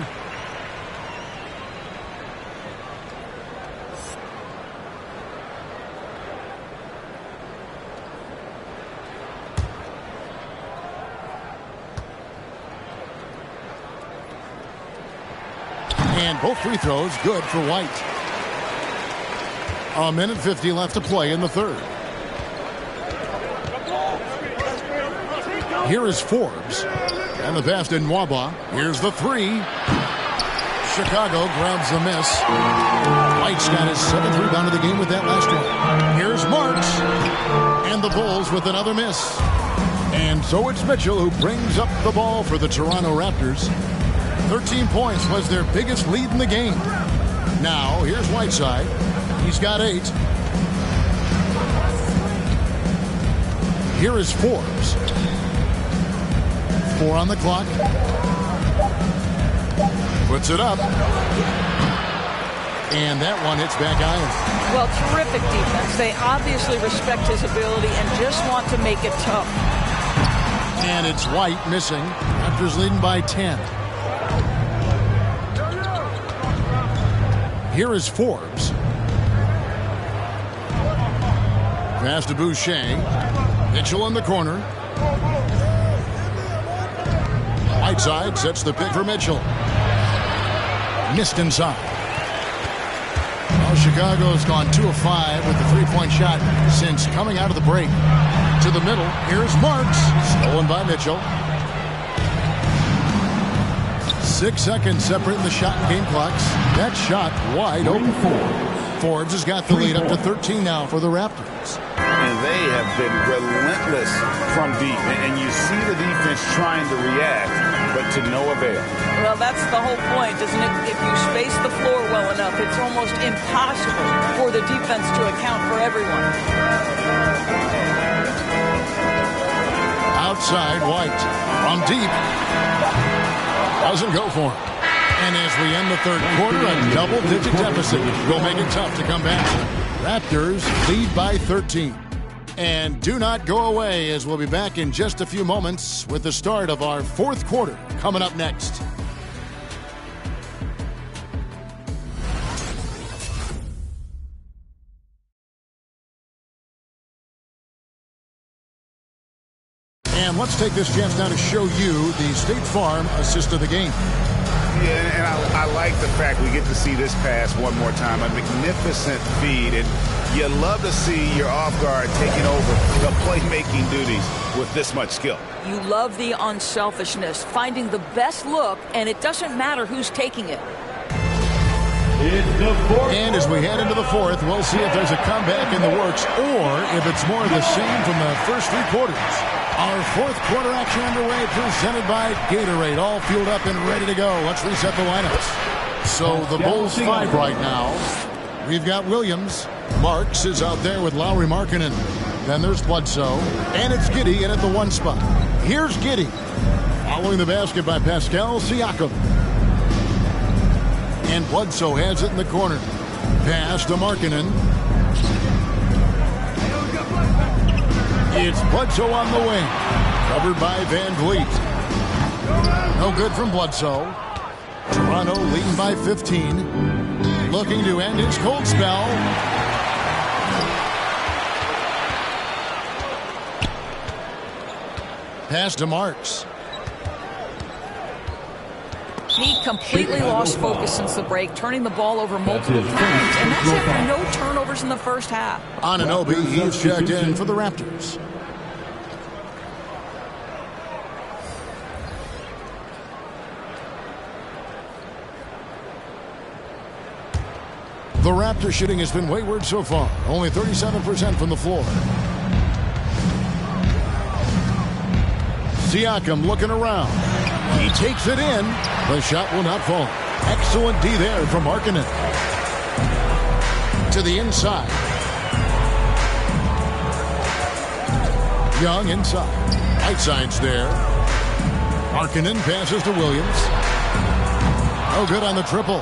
[SPEAKER 14] And both free throws good for White. 1:50 left to play in the third. Here is Forbes. And the pass to Nwaba. Here's the three. Chicago grabs the miss. White's got his 7th rebound of the game with that last one. Here's Marks. And the Bulls with another miss. And so it's Mitchell who brings up the ball for the Toronto Raptors. 13 points was their biggest lead in the game. Now, here's Whiteside. He's got 8. Here is Forbes. 4 on the clock. Puts it up. And that one hits back iron.
[SPEAKER 17] Well, terrific defense. They obviously respect his ability and just want to make it tough.
[SPEAKER 14] And it's White missing. Raptors leading by 10. Here is Forbes. Pass to Boucher. Mitchell in the corner. Whiteside sets the pick for Mitchell. Missed inside. Well, Chicago's gone 2 of 5 with the three-point shot since coming out of the break. To the middle. Here's Marks. Stolen by Mitchell. 6 seconds separating the shot and game clocks. That shot wide open. Forbes has got the lead up to 13 now for the Raptors.
[SPEAKER 18] And they have been relentless from deep. And you see the defense trying to react, but to no avail.
[SPEAKER 17] Well, that's the whole point, isn't it? If you space the floor well enough, it's almost impossible for the defense to account for everyone.
[SPEAKER 14] Outside, White from deep. Doesn't go for him. And as we end the third quarter, a double-digit deficit will make it tough to come back. Raptors lead by 13. And do not go away, as we'll be back in just a few moments with the start of our fourth quarter coming up next. And let's take this chance now to show you the State Farm assist of the game.
[SPEAKER 18] Yeah, and I like the fact we get to see this pass one more time. A magnificent feed, and you love to see your off guard taking over the playmaking duties with this much skill.
[SPEAKER 17] You love the unselfishness, finding the best look, and it doesn't matter who's taking it.
[SPEAKER 14] And as we head into the fourth, we'll see if there's a comeback in the works or if it's more of the same from the first three quarters. Our fourth quarter action underway, presented by Gatorade. All fueled up and ready to go. Let's reset the lineups. So the Bulls 5 right now. We've got Williams. Marks is out there with Lowry Markkanen. Then there's Bledsoe. And it's Giddey in at the 1 spot. Here's Giddey. Following the basket by Pascal Siakam. And Bledsoe has it in the corner. Pass to Markkanen. It's Bledsoe on the wing. Covered by Van Vliet. No good from Bledsoe. Toronto leading by 15. Looking to end his cold spell. Pass to Marks.
[SPEAKER 17] He completely lost focus since the break, turning the ball over multiple times, and that's after no turnovers in the first half.
[SPEAKER 14] Anunoby, he's checked in for the Raptors. The Raptor shooting has been wayward so far, only 37% from the floor. Siakam looking around. He takes it in. The shot will not fall. Excellent D there from Markkanen. To the inside. Young inside. Whiteside's there. Markkanen passes to Williams. No good on the triple.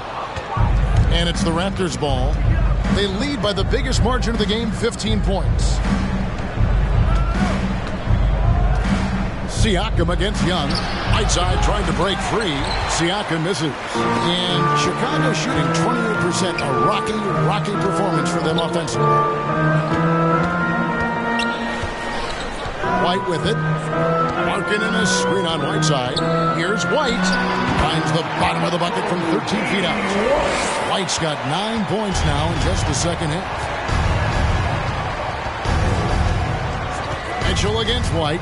[SPEAKER 14] And it's the Raptors' ball. They lead by the biggest margin of the game, 15 points. Siakam against Young. Whiteside trying to break free. Siakam misses. And Chicago shooting 28%. A rocky performance for them offensively. White with it. Markkanen a screen on Whiteside. Here's White. Finds the bottom of the bucket from 13 feet out. White's got 9 points now in just the second half. Mitchell against White.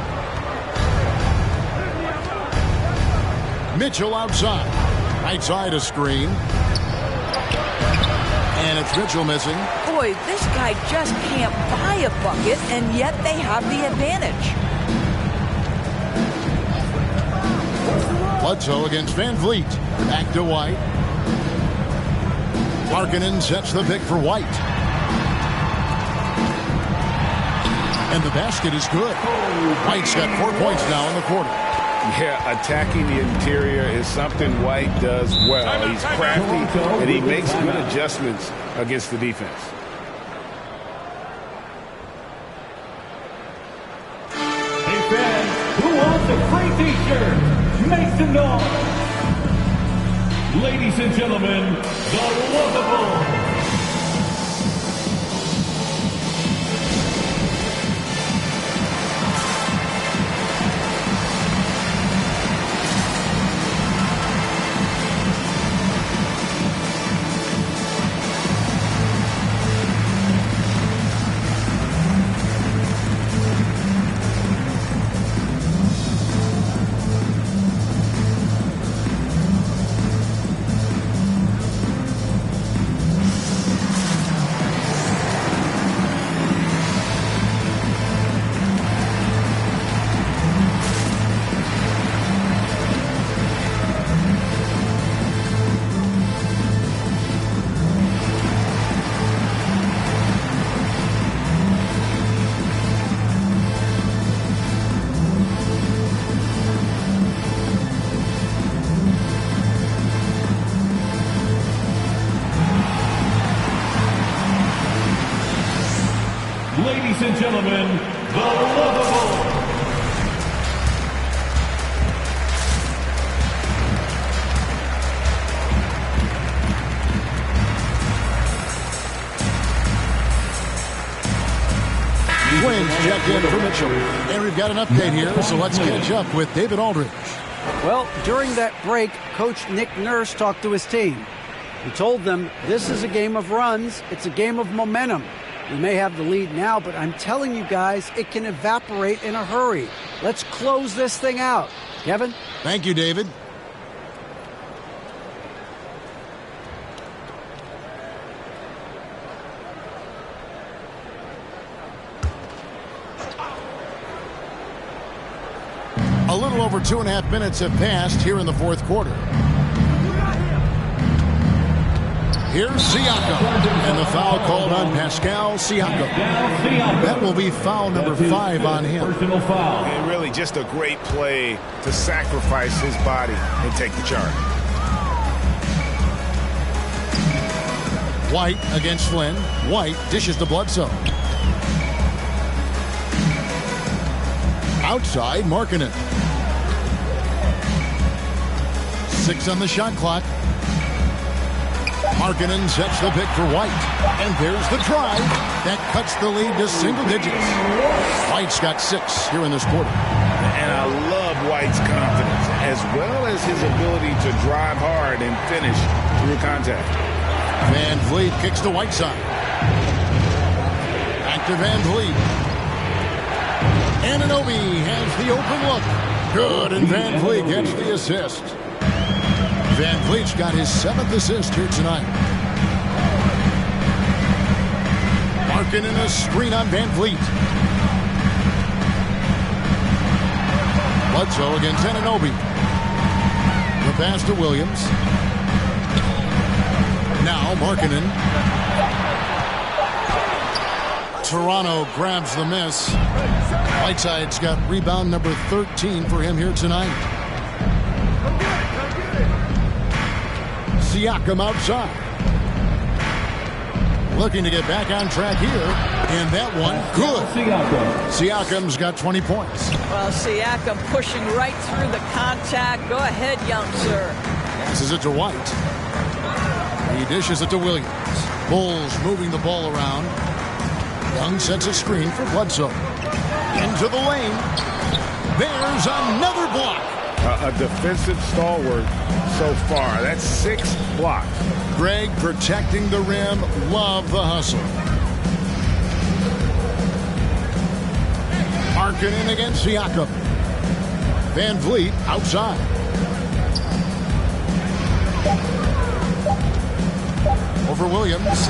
[SPEAKER 14] Mitchell outside. Right side a screen. And it's Mitchell missing.
[SPEAKER 17] Boy, this guy just can't buy a bucket, and yet they have the advantage.
[SPEAKER 14] Bledsoe against Van Vliet. Back to White. Markkanen sets the pick for White. And the basket is good. White's got 4 points now in the quarter.
[SPEAKER 18] Yeah, attacking the interior is something White does well. He's crafty, and he makes good adjustments against the defense.
[SPEAKER 20] Hey fans, who wants a free t-shirt? Make some noise. Ladies and gentlemen, the lovable Ladies and gentlemen, the lovable.
[SPEAKER 14] Twins checked in for Mitchell. And we've got an update here, so let's catch up with David Aldridge.
[SPEAKER 15] Well, during that break, Coach Nick Nurse talked to his team. He told them, this is a game of runs. It's a game of momentum. We may have the lead now, but I'm telling you guys, it can evaporate in a hurry. Let's close this thing out. Kevin?
[SPEAKER 14] Thank you, David. A little over 2.5 minutes have passed here in the fourth quarter. Here's Siakam, and the foul called on Pascal Siakam. That will be foul number 5 on him.
[SPEAKER 18] And really just a great play to sacrifice his body and take the charge.
[SPEAKER 14] White against Flynn. White dishes to Bledsoe. Outside, Markkanen. 6 on the shot clock. Markkanen sets the pick for White. And there's the drive. That cuts the lead to single digits. White's got 6 here in this quarter.
[SPEAKER 18] And I love White's confidence, as well as his ability to drive hard and finish through contact.
[SPEAKER 14] Van Vliet kicks to Whiteside. Back to Van Vliet. Anunoby has the open look. Good, and Van Vliet gets the assist. Van Vliet's got his 7th assist here tonight. Markkanen a screen on Van Vliet. Bledsoe against Anunoby. The pass to Williams. Now Markkanen. Toronto grabs the miss. Whiteside's got rebound number 13 for him here tonight. Siakam outside. Looking to get back on track here. And that one, good. Siakam's got 20 points.
[SPEAKER 17] Well, Siakam pushing right through the contact. Go ahead, young sir.
[SPEAKER 14] Passes it to White. He dishes it to Williams. Bulls moving the ball around. Young sets a screen for Bledsoe. Into the lane. There's another block.
[SPEAKER 18] A defensive stalwart so far. That's 6 blocks.
[SPEAKER 14] Greg protecting the rim. Love the hustle. Markkanen against Siakam. Van Vliet outside. Over Williams.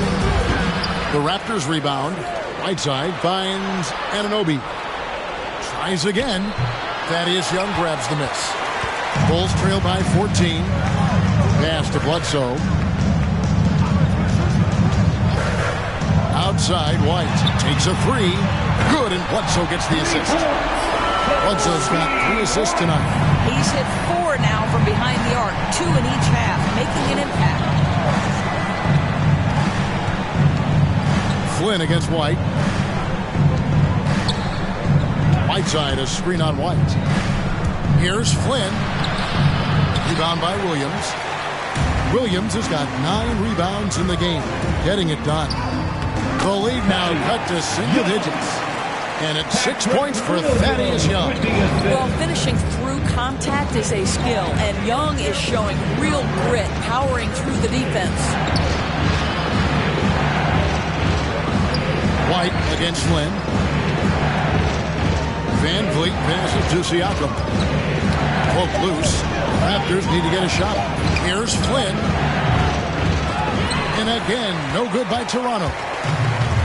[SPEAKER 14] The Raptors rebound. Whiteside finds Anunoby. Tries again. Thaddeus Young grabs the miss. Bulls trail by 14. Pass to Bledsoe. Outside, White takes a 3. Good, and Bledsoe gets the assist. Bledsoe's got 3 assists tonight.
[SPEAKER 17] He's hit 4 now from behind the arc, 2 in each half, making an impact.
[SPEAKER 14] Flynn against White. Whiteside, a screen on White. Here's Flynn. Rebound by Williams. Williams has got 9 rebounds in the game, getting it done. The lead now cut to single digits. And it's 6 points for Thaddeus Young.
[SPEAKER 17] Well, finishing through contact is a skill, and Young is showing real grit, powering through the defense.
[SPEAKER 14] White against Flynn. Van Vliet passes to Siakam. Poke loose. Raptors need to get a shot. Here's Flynn. And again, no good by Toronto.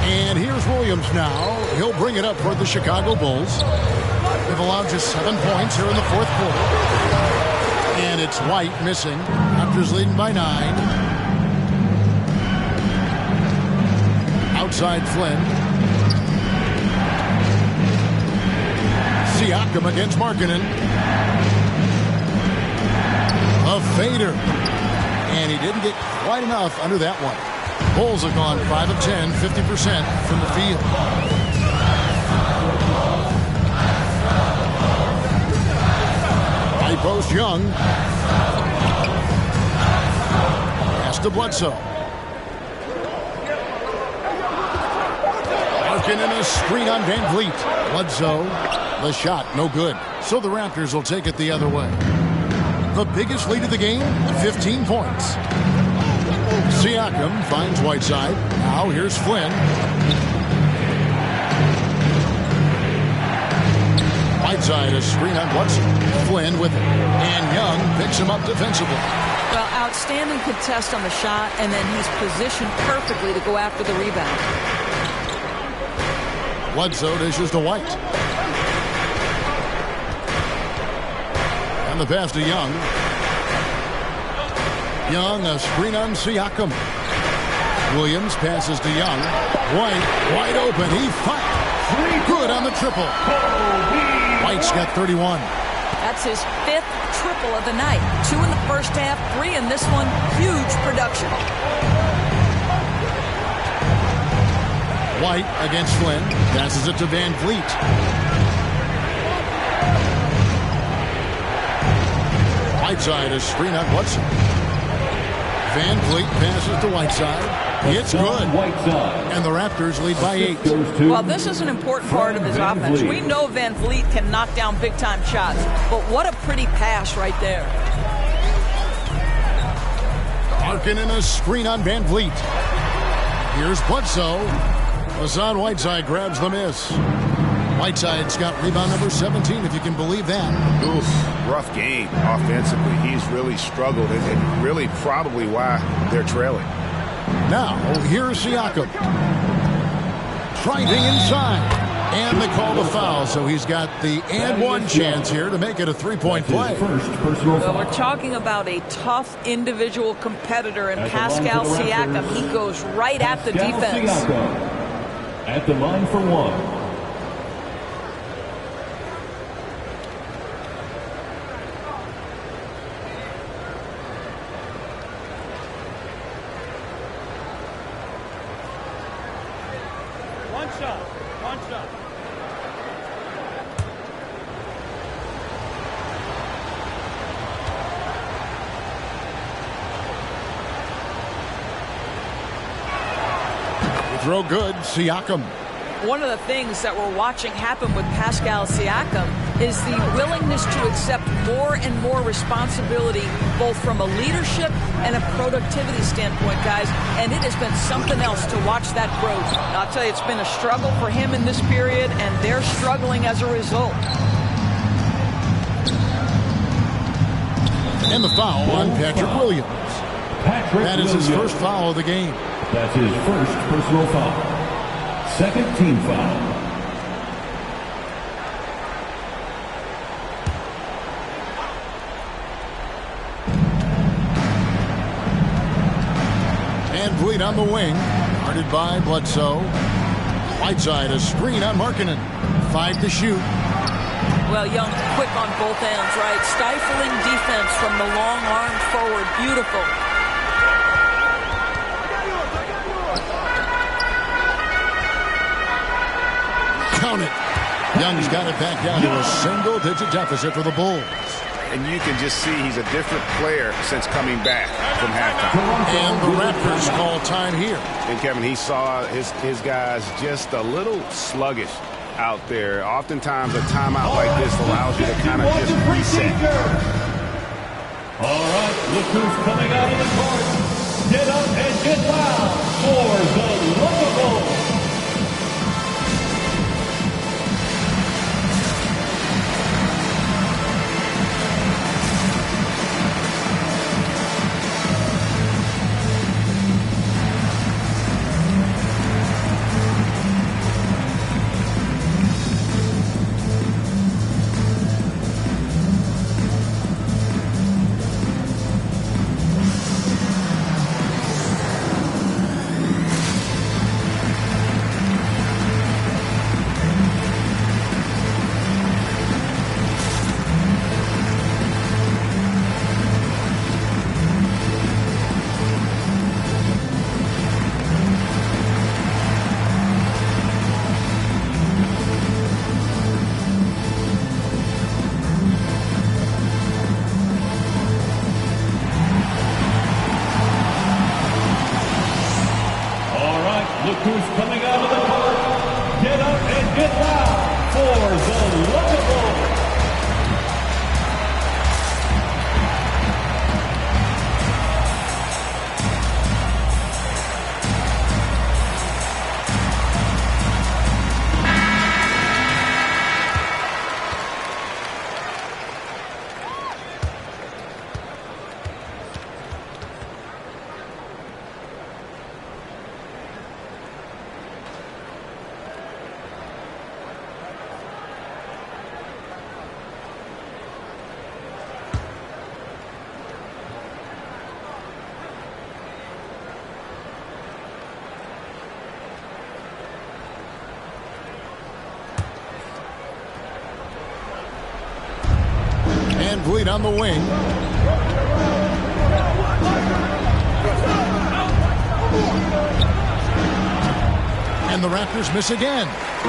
[SPEAKER 14] And here's Williams now. He'll bring it up for the Chicago Bulls. They've allowed just 7 points here in the fourth quarter. And it's White missing. Raptors leading by 9. Outside Flynn. Siakam against Markkanen. A fader. And he didn't get quite enough under that one. Bulls have gone 5 of 10, 50% from the field. High post Young. Pass to Bledsoe. Markkanen a screen on Van Vliet. Bledsoe, the shot, no good. So the Raptors will take it the other way. The biggest lead of the game, 15 points. Siakam finds Whiteside. Now here's Flynn. Whiteside a screen on Bledsoe. Flynn with it. And Young picks him up defensively.
[SPEAKER 17] Well, outstanding contest on the shot, and then he's positioned perfectly to go after the rebound.
[SPEAKER 14] Bledsoe dishes to White. And the pass to Young. Young, a screen on Siakam. Williams passes to Young. White, wide open. He fired. Good on the triple. White's got 31.
[SPEAKER 17] That's his 5th triple of the night. 2 in the first half, 3 in this one. Huge production.
[SPEAKER 14] White against Flynn. Passes it to Van Vliet. Whiteside, a screen on Bledsoe. Van Vliet passes to Whiteside. It's good. And the Raptors lead by 8.
[SPEAKER 17] Well, this is an important part of his offense. We know Van Vliet can knock down big-time shots, but what a pretty pass right there.
[SPEAKER 14] Markkanen a screen on Van Vliet. Here's Bledsoe. Hassan Whiteside grabs the miss. Whiteside's got rebound number 17, if you can believe that.
[SPEAKER 18] Oof, rough game offensively. He's really struggled, and really probably why they're trailing.
[SPEAKER 14] Now, here's Siakam. Trinding inside. And they call the foul, so he's got the and one chance here to make it a 3-point play.
[SPEAKER 17] Well, we're talking about a tough individual competitor in Pascal Siakam. He goes right at the defense.
[SPEAKER 20] At the line for 1.
[SPEAKER 14] Throw good, Siakam.
[SPEAKER 17] One of the things that we're watching happen with Pascal Siakam is the willingness to accept more and more responsibility, both from a leadership and a productivity standpoint, guys. And it has been something else to watch that growth. I'll tell you, it's been a struggle for him in this period, and they're struggling as a result.
[SPEAKER 14] And the foul on Patrick Williams. That is his first foul of the game.
[SPEAKER 20] That's his first personal foul. Second team foul.
[SPEAKER 14] Van Vliet on the wing. Guarded by Bledsoe. Whiteside, a screen on Markkanen. 5 to shoot.
[SPEAKER 17] Well, Young, quick on both ends, right? Stifling defense from the long arm forward. Beautiful.
[SPEAKER 14] Count it. Young's got it back down to a single-digit deficit for the Bulls.
[SPEAKER 18] And you can just see he's a different player since coming back from halftime.
[SPEAKER 14] And the Raptors call time here.
[SPEAKER 18] And Kevin, he saw his guys just a little sluggish out there. Oftentimes a timeout like this allows you to kind of just reset.
[SPEAKER 20] All right, look who's coming out of the court. Get up and get loud for the Lookable. Look who's coming out of the court. Get up and get loud for the Lookable.
[SPEAKER 14] Bleed on the wing. And the Raptors miss again.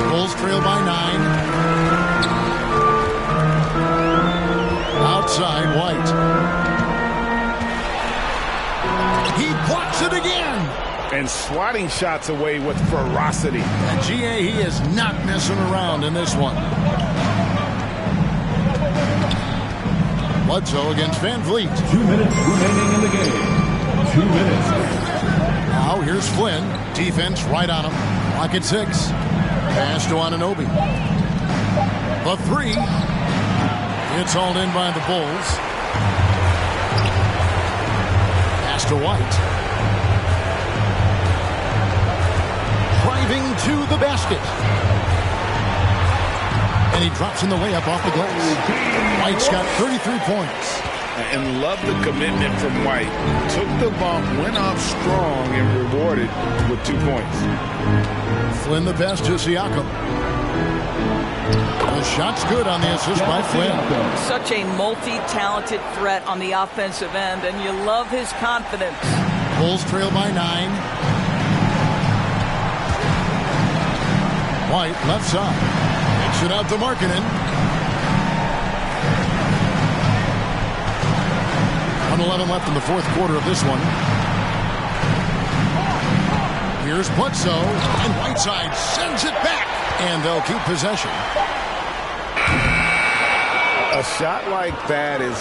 [SPEAKER 14] Bulls trail by 9. Outside, White. He blocks it again.
[SPEAKER 18] And swatting shots away with ferocity.
[SPEAKER 14] And GA, he is not messing around in this one. Bledsoe against Van Vliet.
[SPEAKER 20] 2 minutes remaining in the game. 2 minutes.
[SPEAKER 14] Now here's Flynn. Defense right on him. Clock at 6. Pass to Anunoby. The 3. It's hauled in by the Bulls. Pass to White. Driving to the basket. And he drops in the layup off the glass. White's got 33 points.
[SPEAKER 18] And love the commitment from White. Took the bump, went off strong, and rewarded with 2 points.
[SPEAKER 14] Flynn the pass to Siakam. The shot's good on the assist by Flynn.
[SPEAKER 17] Such a multi-talented threat on the offensive end, and you love his confidence.
[SPEAKER 14] Bulls trail by 9. White left side. Kicks it out to Markkanen. 1:11 left in the fourth quarter of this one. Here's Bledsoe, and Whiteside sends it back, and they'll keep possession.
[SPEAKER 18] A shot like that is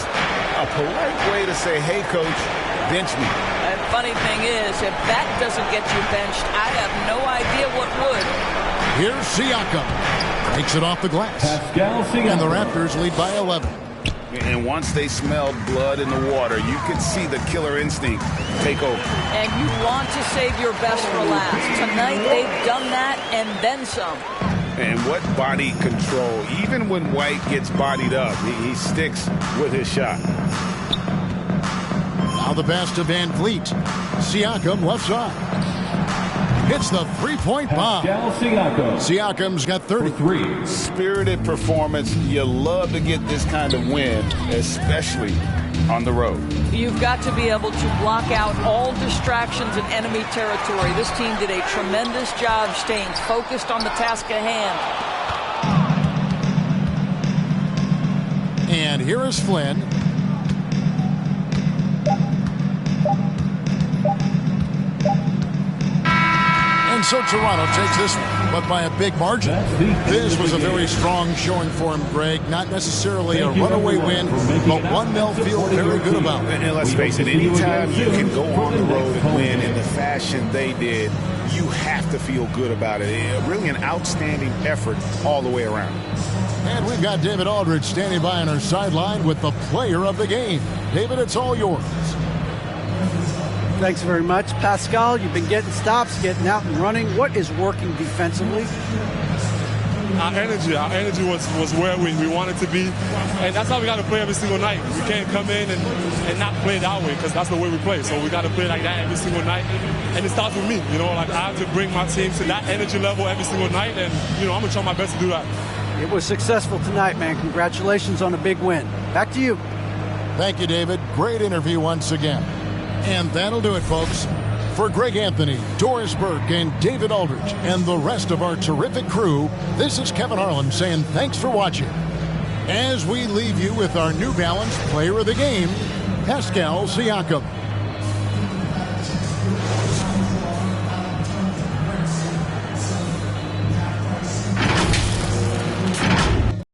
[SPEAKER 18] a polite way to say, hey, coach, bench me.
[SPEAKER 17] And funny thing is, if that doesn't get you benched, I have no idea what would.
[SPEAKER 14] Here's Siakam. Takes it off the glass. And the Raptors lead by 11.
[SPEAKER 18] And once they smelled blood in the water, you could see the killer instinct take over.
[SPEAKER 17] And you want to save your best for last. Tonight, they've done that and then some.
[SPEAKER 18] And what body control. Even when White gets bodied up, he sticks with his shot.
[SPEAKER 14] Now the pass to Van Vliet. Siakam left side. It's the three-point bomb. Siakam's got 30.
[SPEAKER 18] Spirited performance. You love to get this kind of win, especially on the road.
[SPEAKER 17] You've got to be able to block out all distractions in enemy territory. This team did a tremendous job staying focused on the task at hand.
[SPEAKER 14] And here is Flynn. And so Toronto takes this one, but by a big margin. This was a very strong showing for him, Greg. Not necessarily a runaway win, but one they'll feel very good about.
[SPEAKER 18] And let's face it, anytime you can go on the road and win in the fashion they did, you have to feel good about it. Really an outstanding effort all the way around.
[SPEAKER 14] And we've got David Aldridge standing by on our sideline with the player of the game. David, it's all yours.
[SPEAKER 15] Thanks very much. Pascal, you've been getting stops, getting out and running. What is working defensively?
[SPEAKER 19] Our energy was where we wanted to be. And that's how we got to play every single night. We can't come in and not play that way because that's the way we play. So we got to play like that every single night. And it starts with me. You know, like I have to bring my team to that energy level every single night. And, you know, I'm going to try my best to do that.
[SPEAKER 15] It was successful tonight, man. Congratulations on a big win. Back to you.
[SPEAKER 14] Thank you, David. Great interview once again. And that'll do it, folks. For Greg Anthony, Doris Burke, and David Aldridge, and the rest of our terrific crew, this is Kevin Harlan saying thanks for watching. As we leave you with our New Balance Player of the Game, Pascal Siakam.